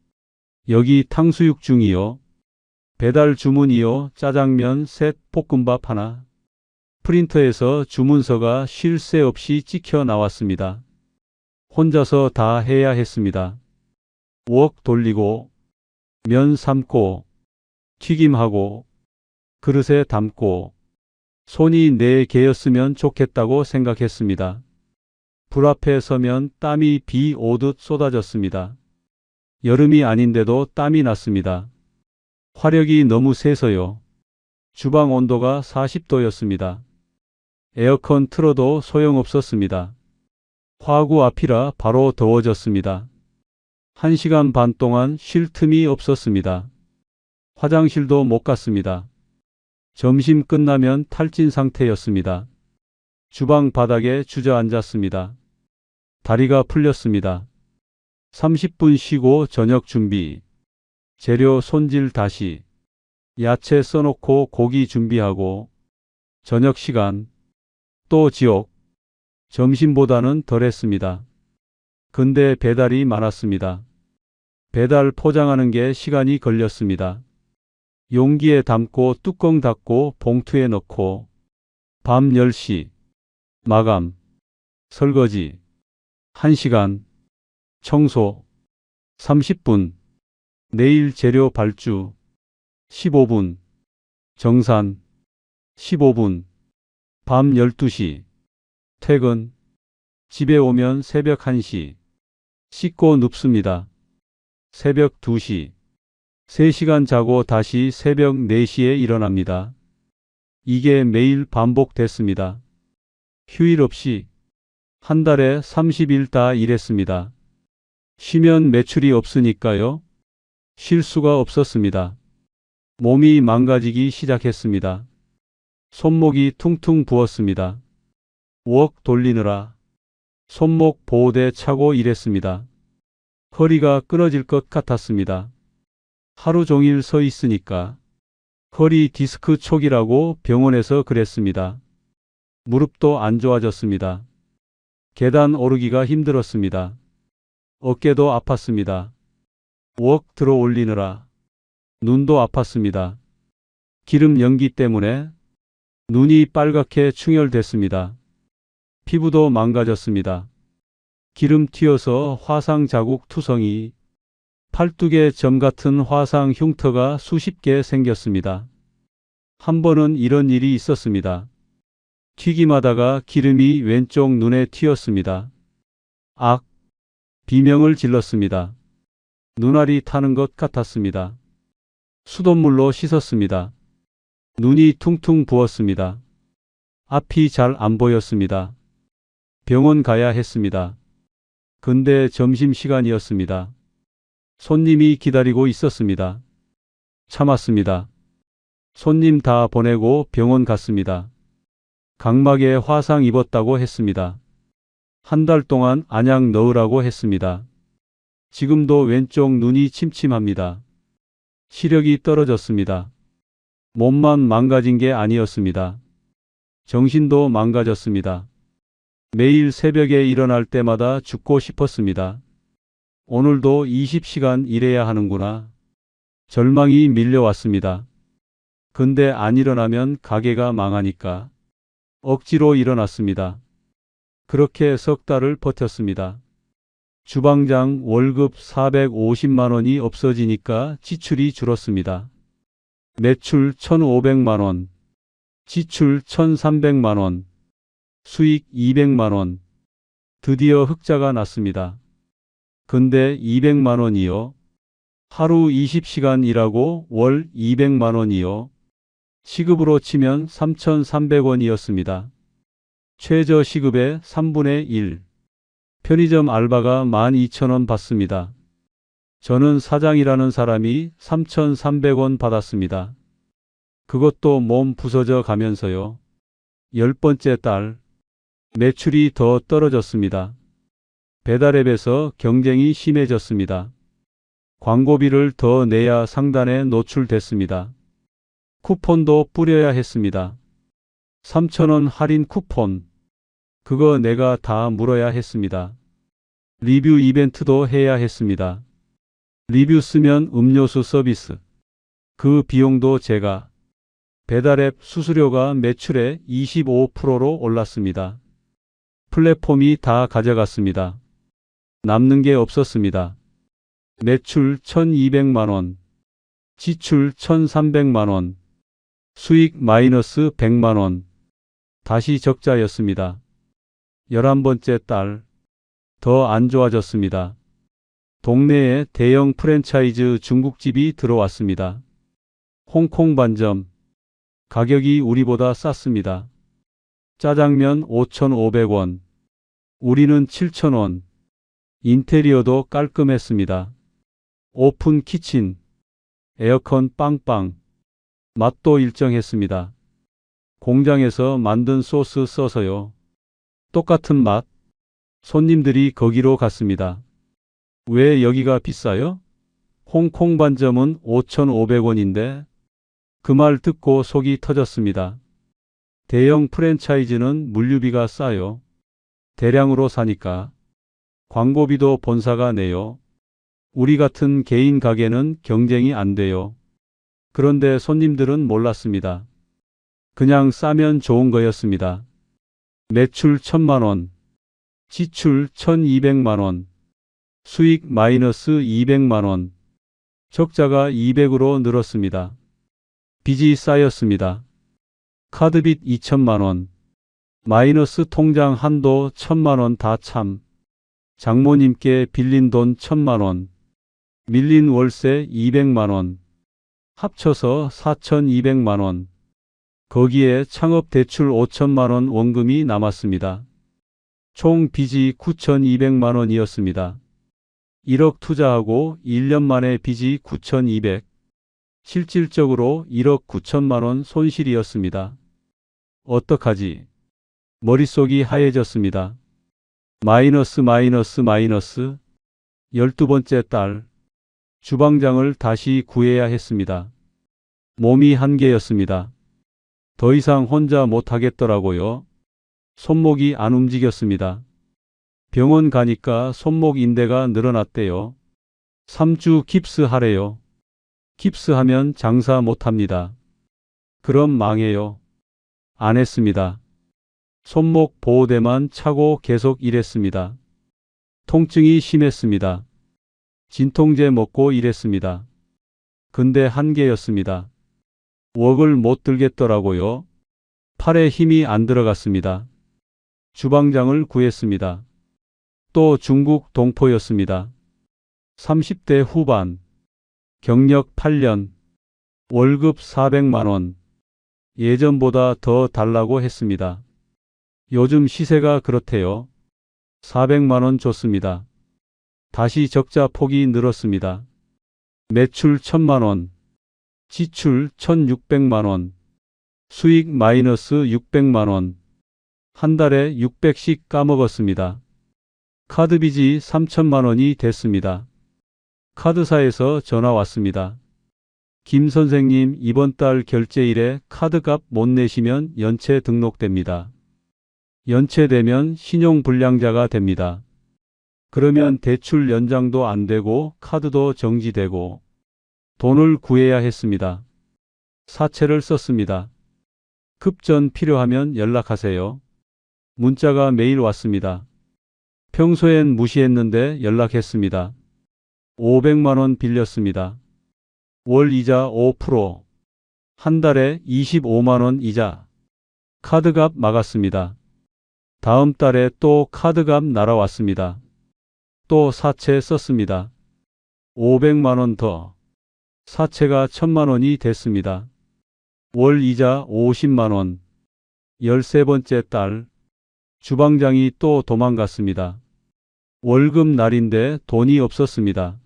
여기 탕수육 중이요. 배달 주문이요. 짜장면 셋, 볶음밥 하나. 프린터에서 주문서가 쉴 새 없이 찍혀 나왔습니다. 혼자서 다 해야 했습니다. 웍 돌리고, 면 삶고, 튀김하고, 그릇에 담고, 손이 4개였으면 좋겠다고 생각했습니다. 불 앞에 서면 땀이 비 오듯 쏟아졌습니다. 여름이 아닌데도 땀이 났습니다. 화력이 너무 세서요. 주방 온도가 40도였습니다. 에어컨 틀어도 소용없었습니다. 화구 앞이라 바로 더워졌습니다. 1시간 반 동안 쉴 틈이 없었습니다. 화장실도 못 갔습니다. 점심 끝나면 탈진 상태였습니다. 주방 바닥에 주저앉았습니다. 다리가 풀렸습니다. 30분 쉬고 저녁 준비. 재료 손질 다시. 야채 써놓고 고기 준비하고. 저녁 시간. 또 지옥. 점심보다는 덜했습니다. 근데 배달이 많았습니다. 배달 포장하는 게 시간이 걸렸습니다. 용기에 담고 뚜껑 닫고 봉투에 넣고. 밤 10시. 마감. 설거지. 1시간. 청소. 30분. 내일 재료 발주. 15분. 정산. 15분. 밤 12시. 퇴근. 집에 오면 새벽 1시. 씻고 눕습니다. 새벽 2시. 3시간 자고 다시 새벽 4시에 일어납니다. 이게 매일 반복됐습니다. 휴일 없이 한 달에 30일 다 일했습니다. 쉬면 매출이 없으니까요. 쉴 수가 없었습니다. 몸이 망가지기 시작했습니다. 손목이 퉁퉁 부었습니다. 웍 돌리느라 손목 보호대 차고 일했습니다. 허리가 끊어질 것 같았습니다. 하루 종일 서 있으니까. 허리 디스크 촉이라고 병원에서 그랬습니다. 무릎도 안 좋아졌습니다. 계단 오르기가 힘들었습니다. 어깨도 아팠습니다. 웍 들어 올리느라 눈도 아팠습니다. 기름 연기 때문에 눈이 빨갛게 충혈됐습니다. 피부도 망가졌습니다. 기름 튀어서 화상 자국 투성이, 팔뚝에 점 같은 화상 흉터가 수십 개 생겼습니다. 한 번은 이런 일이 있었습니다. 튀김하다가 기름이 왼쪽 눈에 튀었습니다. 악! 비명을 질렀습니다. 눈알이 타는 것 같았습니다. 수돗물로 씻었습니다. 눈이 퉁퉁 부었습니다. 앞이 잘 안 보였습니다. 병원 가야 했습니다. 근데 점심시간이었습니다. 손님이 기다리고 있었습니다. 참았습니다. 손님 다 보내고 병원 갔습니다. 각막에 화상 입었다고 했습니다. 한 달 동안 안약 넣으라고 했습니다. 지금도 왼쪽 눈이 침침합니다. 시력이 떨어졌습니다. 몸만 망가진 게 아니었습니다. 정신도 망가졌습니다. 매일 새벽에 일어날 때마다 죽고 싶었습니다. 오늘도 20시간 일해야 하는구나. 절망이 밀려왔습니다. 근데 안 일어나면 가게가 망하니까 억지로 일어났습니다. 그렇게 석 달을 버텼습니다. 주방장 월급 450만 원이 없어지니까 지출이 줄었습니다. 매출 1,500만 원, 지출 1,300만 원, 수익 200만 원. 드디어 흑자가 났습니다. 근데 200만 원이요? 하루 20시간 일하고 월 200만 원이요? 시급으로 치면 3,300원이었습니다. 최저 시급의 3분의 1. 편의점 알바가 12,000원 받습니다. 저는 사장이라는 사람이 3,300원 받았습니다. 그것도 몸 부서져 가면서요. 10번째 달, 매출이 더 떨어졌습니다. 배달앱에서 경쟁이 심해졌습니다. 광고비를 더 내야 상단에 노출됐습니다. 쿠폰도 뿌려야 했습니다. 3,000원 할인 쿠폰. 그거 내가 다 물어야 했습니다. 리뷰 이벤트도 해야 했습니다. 리뷰 쓰면 음료수 서비스. 그 비용도 제가. 배달앱 수수료가 매출의 25%로 올랐습니다. 플랫폼이 다 가져갔습니다. 남는 게 없었습니다. 매출 1,200만 원, 지출 1,300만 원, 수익 마이너스 100만 원. 다시 적자였습니다. 11번째 달, 더 안 좋아졌습니다. 동네에 대형 프랜차이즈 중국집이 들어왔습니다. 홍콩 반점. 가격이 우리보다 쌌습니다. 짜장면 5,500원. 우리는 7,000원. 인테리어도 깔끔했습니다. 오픈 키친. 에어컨 빵빵. 맛도 일정했습니다. 공장에서 만든 소스 써서요. 똑같은 맛. 손님들이 거기로 갔습니다. 왜 여기가 비싸요? 홍콩 반점은 5,500원인데 그 말 듣고 속이 터졌습니다. 대형 프랜차이즈는 물류비가 싸요. 대량으로 사니까. 광고비도 본사가 내요. 우리 같은 개인 가게는 경쟁이 안 돼요. 그런데 손님들은 몰랐습니다. 그냥 싸면 좋은 거였습니다. 매출 1,000만 원, 지출 1,200만 원, 수익 마이너스 200만 원, 적자가 200으로 늘었습니다. 빚이 쌓였습니다. 카드빚 2천만 원, 마이너스 통장 한도 1,000만 원 다 참. 장모님께 빌린 돈 1,000만 원, 밀린 월세 200만 원, 합쳐서 4,200만 원. 거기에 창업 대출 5천만 원 원금이 남았습니다. 총 빚이 9,200만 원이었습니다. 1억 투자하고 1년 만에 빚이 9,200. 실질적으로 1억 9천만 원 손실이었습니다. 어떡하지? 머릿속이 하얘졌습니다. 마이너스. 12번째 달, 주방장을 다시 구해야 했습니다. 몸이 한계였습니다. 더 이상 혼자 못하겠더라고요. 손목이 안 움직였습니다. 병원 가니까 손목 인대가 늘어났대요. 3주 깁스하래요. 깁스하면 장사 못합니다. 그럼 망해요. 안 했습니다. 손목 보호대만 차고 계속 일했습니다. 통증이 심했습니다. 진통제 먹고 일했습니다. 근데 한계였습니다. 웍을 못 들겠더라고요. 팔에 힘이 안 들어갔습니다. 주방장을 구했습니다. 또 중국 동포였습니다. 30대 후반, 경력 8년, 월급 400만 원. 예전보다 더 달라고 했습니다. 요즘 시세가 그렇대요. 400만 원 줬습니다. 다시 적자 폭이 늘었습니다. 매출 1000만 원, 지출 1600만 원, 수익 마이너스 600만 원, 한 달에 600씩 까먹었습니다. 카드빚이 3천만 원이 됐습니다. 카드사에서 전화 왔습니다. 김 선생님, 이번 달 결제일에 카드값 못 내시면 연체 등록됩니다. 연체되면 신용불량자가 됩니다. 그러면 대출 연장도 안 되고 카드도 정지되고 돈을 구해야 했습니다. 사채를 썼습니다. 급전 필요하면 연락하세요. 문자가 매일 왔습니다. 평소엔 무시했는데 연락했습니다. 500만 원 빌렸습니다. 월 이자 5%, 한 달에 25만 원 이자. 카드값 막았습니다. 다음 달에 또 카드값 날아왔습니다. 또 사채 썼습니다. 500만 원 더. 사채가 1000만 원이 됐습니다. 월 이자 50만 원. 13번째 달, 주방장이 또 도망갔습니다. 월급 날인데 돈이 없었습니다.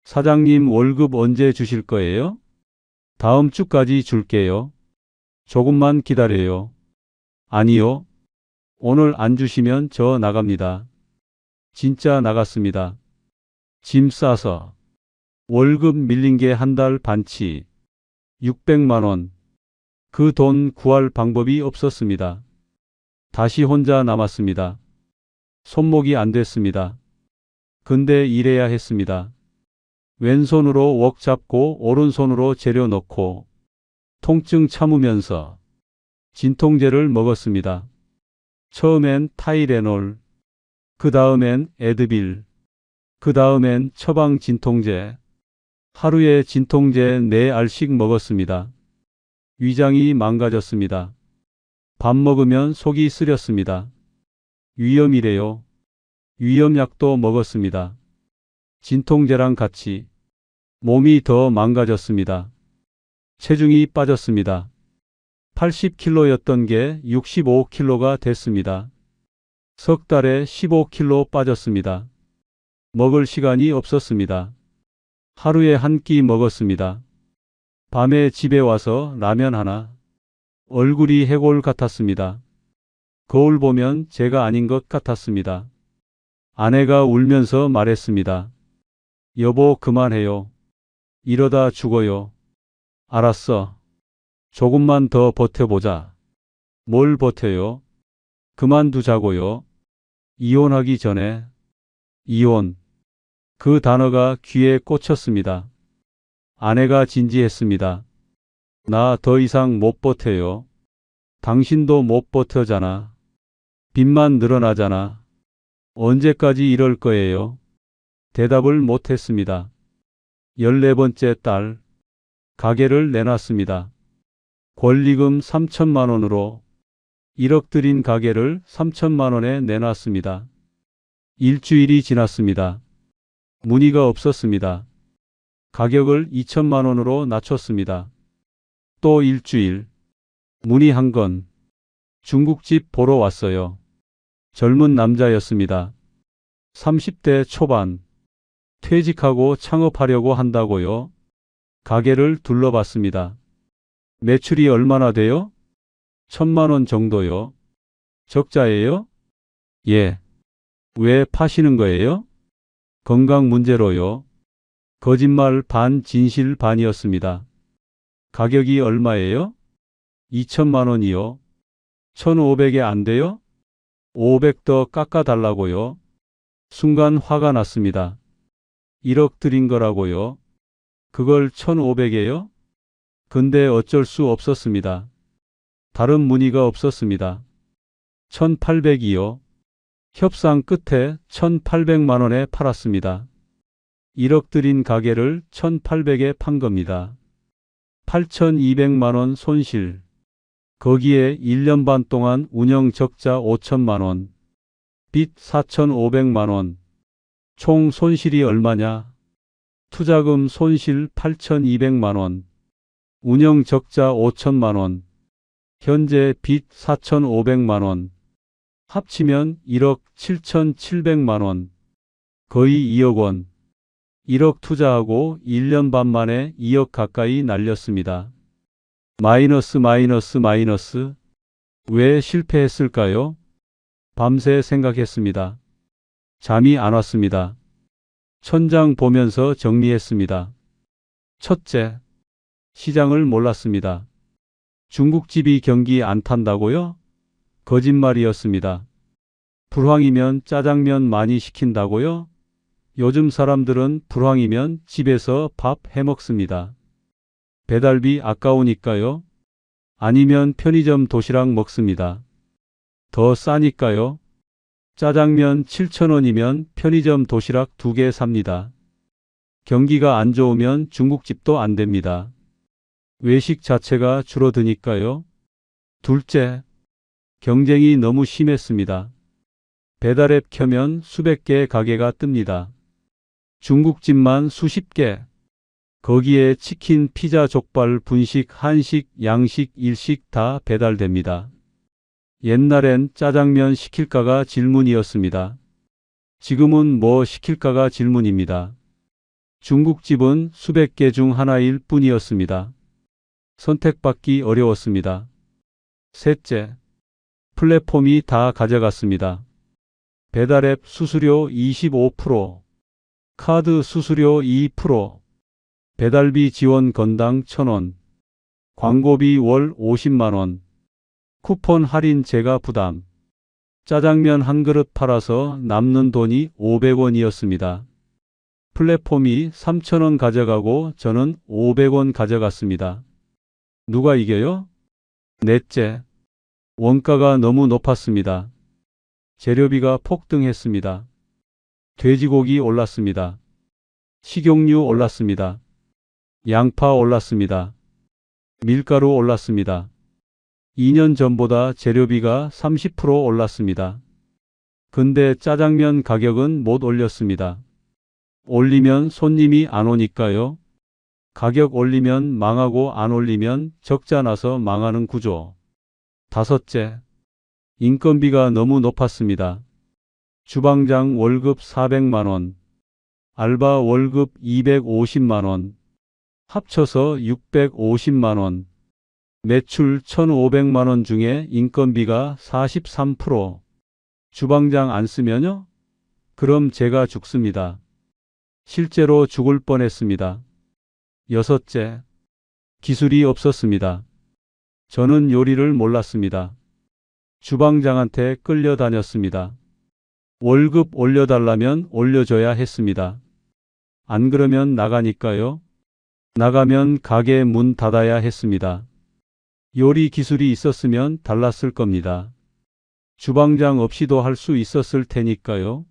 사장님, 월급 언제 주실 거예요? 다음 주까지 줄게요. 조금만 기다려요. 아니요. 오늘 안 주시면 저 나갑니다. 진짜 나갔습니다. 짐 싸서. 월급 밀린 게 한 달 반치. 600만 원. 그 돈 구할 방법이 없었습니다. 다시 혼자 남았습니다. 손목이 안 됐습니다. 근데 일해야 했습니다. 왼손으로 웍 잡고 오른손으로 재료 넣고 통증 참으면서 진통제를 먹었습니다. 처음엔 타이레놀, 그 다음엔 에드빌, 그 다음엔 처방 진통제. 하루에 진통제 4알씩 먹었습니다. 위장이 망가졌습니다. 밥 먹으면 속이 쓰렸습니다. 위염이래요. 위염약도 먹었습니다. 진통제랑 같이. 몸이 더 망가졌습니다. 체중이 빠졌습니다. 80kg였던 게 65kg가 됐습니다. 석 달에 15kg 빠졌습니다. 먹을 시간이 없었습니다. 하루에 한 끼 먹었습니다. 밤에 집에 와서 라면 하나. 얼굴이 해골 같았습니다. 거울 보면 제가 아닌 것 같았습니다. 아내가 울면서 말했습니다. 여보, 그만해요. 이러다 죽어요. 알았어. 조금만 더 버텨보자. 뭘 버텨요? 그만두자고요. 이혼하기 전에. 이혼. 그 단어가 귀에 꽂혔습니다. 아내가 진지했습니다. 나 더 이상 못 버텨요. 당신도 못 버텨잖아. 빚만 늘어나잖아. 언제까지 이럴 거예요? 대답을 못했습니다. 14번째 달, 가게를 내놨습니다. 권리금 3천만 원으로 1억 들인 가게를 3천만 원에 내놨습니다. 일주일이 지났습니다. 문의가 없었습니다. 가격을 2천만 원으로 낮췄습니다. 또 일주일. 문의 한 건. 중국집 보러 왔어요. 젊은 남자였습니다. 30대 초반. 퇴직하고 창업하려고 한다고요. 가게를 둘러봤습니다. 매출이 얼마나 돼요? 1000만 원 정도요. 적자예요? 예. 왜 파시는 거예요? 건강 문제로요. 거짓말 반 진실 반이었습니다. 가격이 얼마예요? 2천만 원이요. 1500에 안 돼요? 500 더 깎아달라고요. 순간 화가 났습니다. 1억 드린 거라고요. 그걸 1500에요? 근데 어쩔 수 없었습니다. 다른 문의가 없었습니다. 1800이요. 협상 끝에 1800만 원에 팔았습니다. 1억 들인 가게를 1800에 판 겁니다. 8200만 원 손실. 거기에 1년 반 동안 운영 적자 5천만 원, 빚 4500만 원. 총 손실이 얼마냐? 투자금 손실 8,200만 원, 운영 적자 5천만 원, 현재 빚 4,500만 원, 합치면 1억 7,700만 원, 거의 2억 원. 1억 투자하고 1년 반 만에 2억 가까이 날렸습니다. 마이너스. 왜 실패했을까요? 밤새 생각했습니다. 잠이 안 왔습니다. 천장 보면서 정리했습니다. 첫째, 시장을 몰랐습니다. 중국집이 경기 안 탄다고요? 거짓말이었습니다. 불황이면 짜장면 많이 시킨다고요? 요즘 사람들은 불황이면 집에서 밥 해먹습니다. 배달비 아까우니까요? 아니면 편의점 도시락 먹습니다. 더 싸니까요? 짜장면 7,000원이면 편의점 도시락 2개 삽니다. 경기가 안 좋으면 중국집도 안 됩니다. 외식 자체가 줄어드니까요. 둘째, 경쟁이 너무 심했습니다. 배달앱 켜면 수백 개 가게가 뜹니다. 중국집만 수십 개. 거기에 치킨, 피자, 족발, 분식, 한식, 양식, 일식 다 배달됩니다. 옛날엔 짜장면 시킬까가 질문이었습니다. 지금은 뭐 시킬까가 질문입니다. 중국집은 수백 개 중 하나일 뿐이었습니다. 선택받기 어려웠습니다. 셋째, 플랫폼이 다 가져갔습니다. 배달앱 수수료 25%, 카드 수수료 2%, 배달비 지원 건당 1,000원, 광고비 월 50만 원, 쿠폰 할인 제가 부담. 짜장면 한 그릇 팔아서 남는 돈이 500원이었습니다. 플랫폼이 3,000원 가져가고 저는 500원 가져갔습니다. 누가 이겨요? 넷째, 원가가 너무 높았습니다. 재료비가 폭등했습니다. 돼지고기 올랐습니다. 식용유 올랐습니다. 양파 올랐습니다. 밀가루 올랐습니다. 2년 전보다 재료비가 30% 올랐습니다. 근데 짜장면 가격은 못 올렸습니다. 올리면 손님이 안 오니까요. 가격 올리면 망하고 안 올리면 적자 나서 망하는 구조. 다섯째, 인건비가 너무 높았습니다. 주방장 월급 400만 원, 알바 월급 250만 원, 합쳐서 650만 원, 매출 1,500만 원 중에 인건비가 43%. 주방장 안 쓰면요? 그럼 제가 죽습니다. 실제로 죽을 뻔했습니다. 여섯째, 기술이 없었습니다. 저는 요리를 몰랐습니다. 주방장한테 끌려다녔습니다. 월급 올려달라면 올려줘야 했습니다. 안 그러면 나가니까요. 나가면 가게 문 닫아야 했습니다. 요리 기술이 있었으면 달랐을 겁니다. 주방장 없이도 할 수 있었을 테니까요.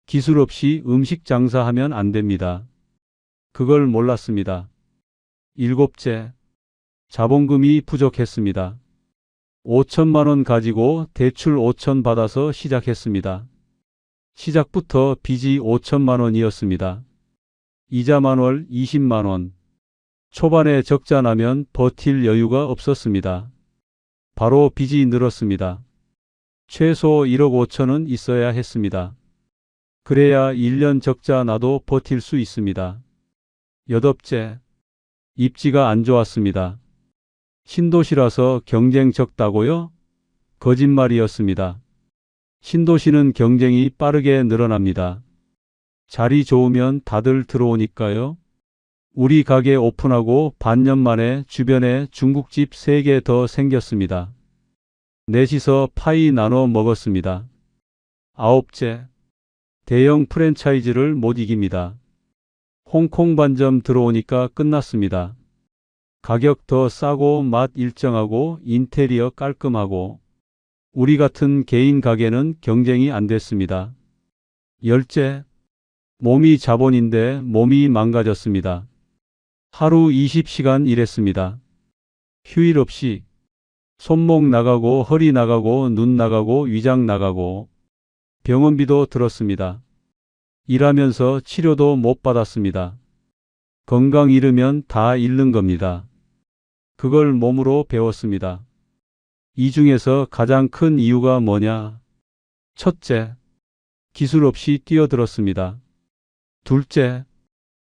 기술 없이 음식 장사하면 안 됩니다. 그걸 몰랐습니다. 일곱째, 자본금이 부족했습니다. 5천만 원 가지고 대출 5천 받아서 시작했습니다. 시작부터 빚이 5천만 원이었습니다. 이자 만월 20만 원. 초반에 적자 나면 버틸 여유가 없었습니다. 바로 빚이 늘었습니다. 최소 1억 5천은 있어야 했습니다. 그래야 1년 적자 나도 버틸 수 있습니다. 여덟째, 입지가 안 좋았습니다. 신도시라서 경쟁 적다고요? 거짓말이었습니다. 신도시는 경쟁이 빠르게 늘어납니다. 자리 좋으면 다들 들어오니까요. 우리 가게 오픈하고 반년 만에 주변에 중국집 3개 더 생겼습니다. 넷이서 파이 나눠 먹었습니다. 아홉째, 대형 프랜차이즈를 못 이깁니다. 홍콩 반점 들어오니까 끝났습니다. 가격 더 싸고 맛 일정하고 인테리어 깔끔하고 우리 같은 개인 가게는 경쟁이 안 됐습니다. 열째, 몸이 자본인데 몸이 망가졌습니다. 하루 20시간 일했습니다. 휴일 없이 손목 나가고 허리 나가고 눈 나가고 위장 나가고 병원비도 들었습니다. 일하면서 치료도 못 받았습니다. 건강 잃으면 다 잃는 겁니다. 그걸 몸으로 배웠습니다. 이 중에서 가장 큰 이유가 뭐냐? 첫째, 기술 없이 뛰어들었습니다. 둘째,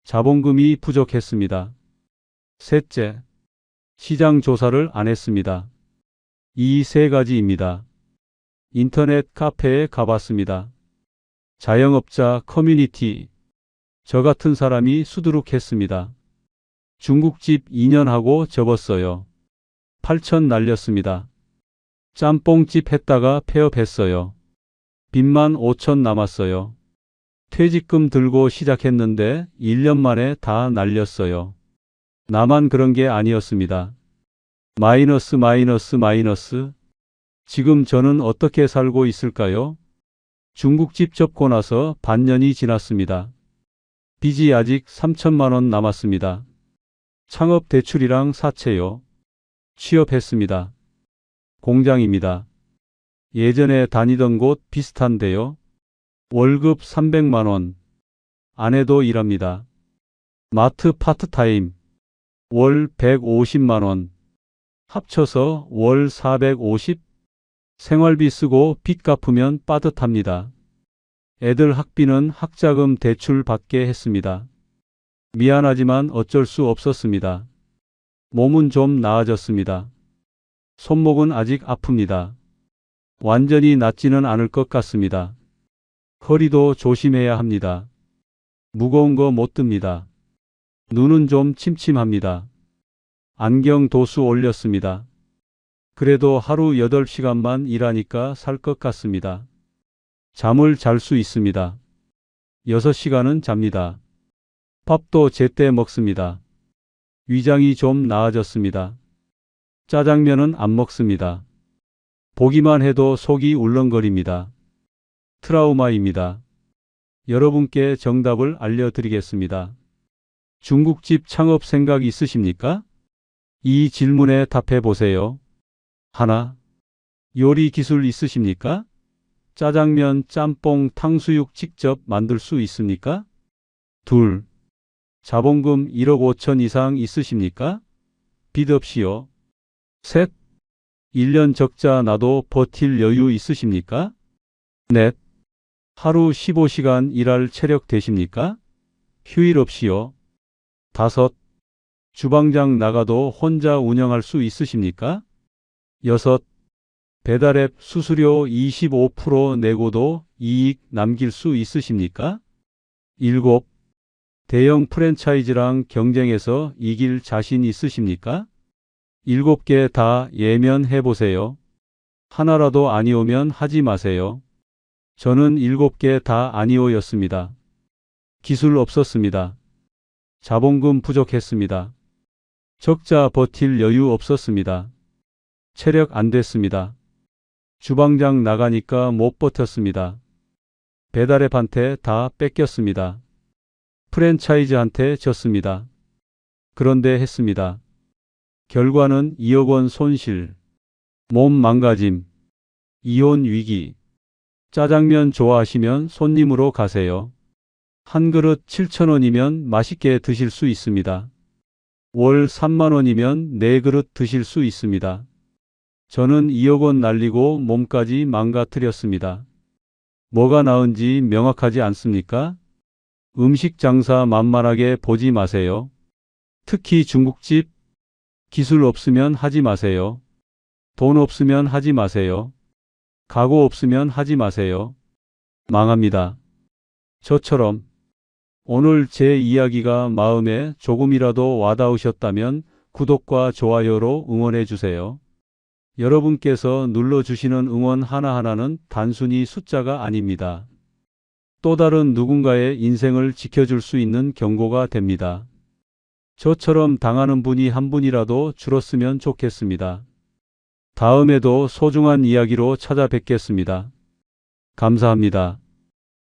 자본금이 부족했습니다. 셋째, 시장 조사를 안 했습니다. 이 세 가지입니다. 인터넷 카페에 가봤습니다. 자영업자 커뮤니티. 저 같은 사람이 수두룩했습니다. 중국집 2년 하고 접었어요. 8천 날렸습니다. 짬뽕집 했다가 폐업했어요. 빚만 5천 남았어요. 퇴직금 들고 시작했는데 1년 만에 다 날렸어요. 나만 그런 게 아니었습니다. 마이너스 마이너스 마이너스. 지금 저는 어떻게 살고 있을까요? 중국집 접고 나서 반년이 지났습니다. 빚이 아직 3천만 원 남았습니다. 창업 대출이랑 사채요. 취업했습니다. 공장입니다. 예전에 다니던 곳 비슷한데요. 월급 300만 원. 아내도 일합니다. 마트 파트타임. 월 150만 원. 합쳐서 월 450. 생활비 쓰고 빚 갚으면 빠듯합니다. 애들 학비는 학자금 대출 받게 했습니다. 미안하지만 어쩔 수 없었습니다. 몸은 좀 나아졌습니다. 손목은 아직 아픕니다. 완전히 낫지는 않을 것 같습니다. 허리도 조심해야 합니다. 무거운 거 못 듭니다. 눈은 좀 침침합니다. 안경 도수 올렸습니다. 그래도 하루 8시간만 일하니까 살 것 같습니다. 잠을 잘 수 있습니다. 6시간은 잡니다. 밥도 제때 먹습니다. 위장이 좀 나아졌습니다. 짜장면은 안 먹습니다. 보기만 해도 속이 울렁거립니다. 트라우마입니다. 여러분께 정답을 알려드리겠습니다. 중국집 창업 생각 있으십니까? 이 질문에 답해 보세요. 하나. 요리 기술 있으십니까? 짜장면, 짬뽕, 탕수육 직접 만들 수 있습니까? 둘. 자본금 1억 5천 이상 있으십니까? 빚 없이요. 셋. 1년 적자 나도 버틸 여유 있으십니까? 넷. 하루 15시간 일할 체력 되십니까? 휴일 없이요. 다섯. 주방장 나가도 혼자 운영할 수 있으십니까? 여섯. 배달앱 수수료 25% 내고도 이익 남길 수 있으십니까? 일곱. 대형 프랜차이즈랑 경쟁해서 이길 자신 있으십니까? 7개 다 예면해 보세요. 하나라도 아니오면 하지 마세요. 저는 7개 다 아니오였습니다. 기술 없었습니다. 자본금 부족했습니다. 적자 버틸 여유 없었습니다. 체력 안 됐습니다. 주방장 나가니까 못 버텼습니다. 배달앱한테 다 뺏겼습니다. 프랜차이즈한테 졌습니다. 그런데 했습니다. 결과는 2억 원 손실, 몸 망가짐, 이혼 위기. 짜장면 좋아하시면 손님으로 가세요. 한 그릇 7,000원이면 맛있게 드실 수 있습니다. 월 3만 원이면 4그릇 드실 수 있습니다. 저는 2억 원 날리고 몸까지 망가뜨렸습니다. 뭐가 나은지 명확하지 않습니까? 음식 장사 만만하게 보지 마세요. 특히 중국집. 기술 없으면 하지 마세요. 돈 없으면 하지 마세요. 각오 없으면 하지 마세요. 망합니다. 저처럼. 오늘 제 이야기가 마음에 조금이라도 와닿으셨다면 구독과 좋아요로 응원해 주세요. 여러분께서 눌러주시는 응원 하나하나는 단순히 숫자가 아닙니다. 또 다른 누군가의 인생을 지켜줄 수 있는 경고가 됩니다. 저처럼 당하는 분이 한 분이라도 줄었으면 좋겠습니다. 다음에도 소중한 이야기로 찾아뵙겠습니다. 감사합니다.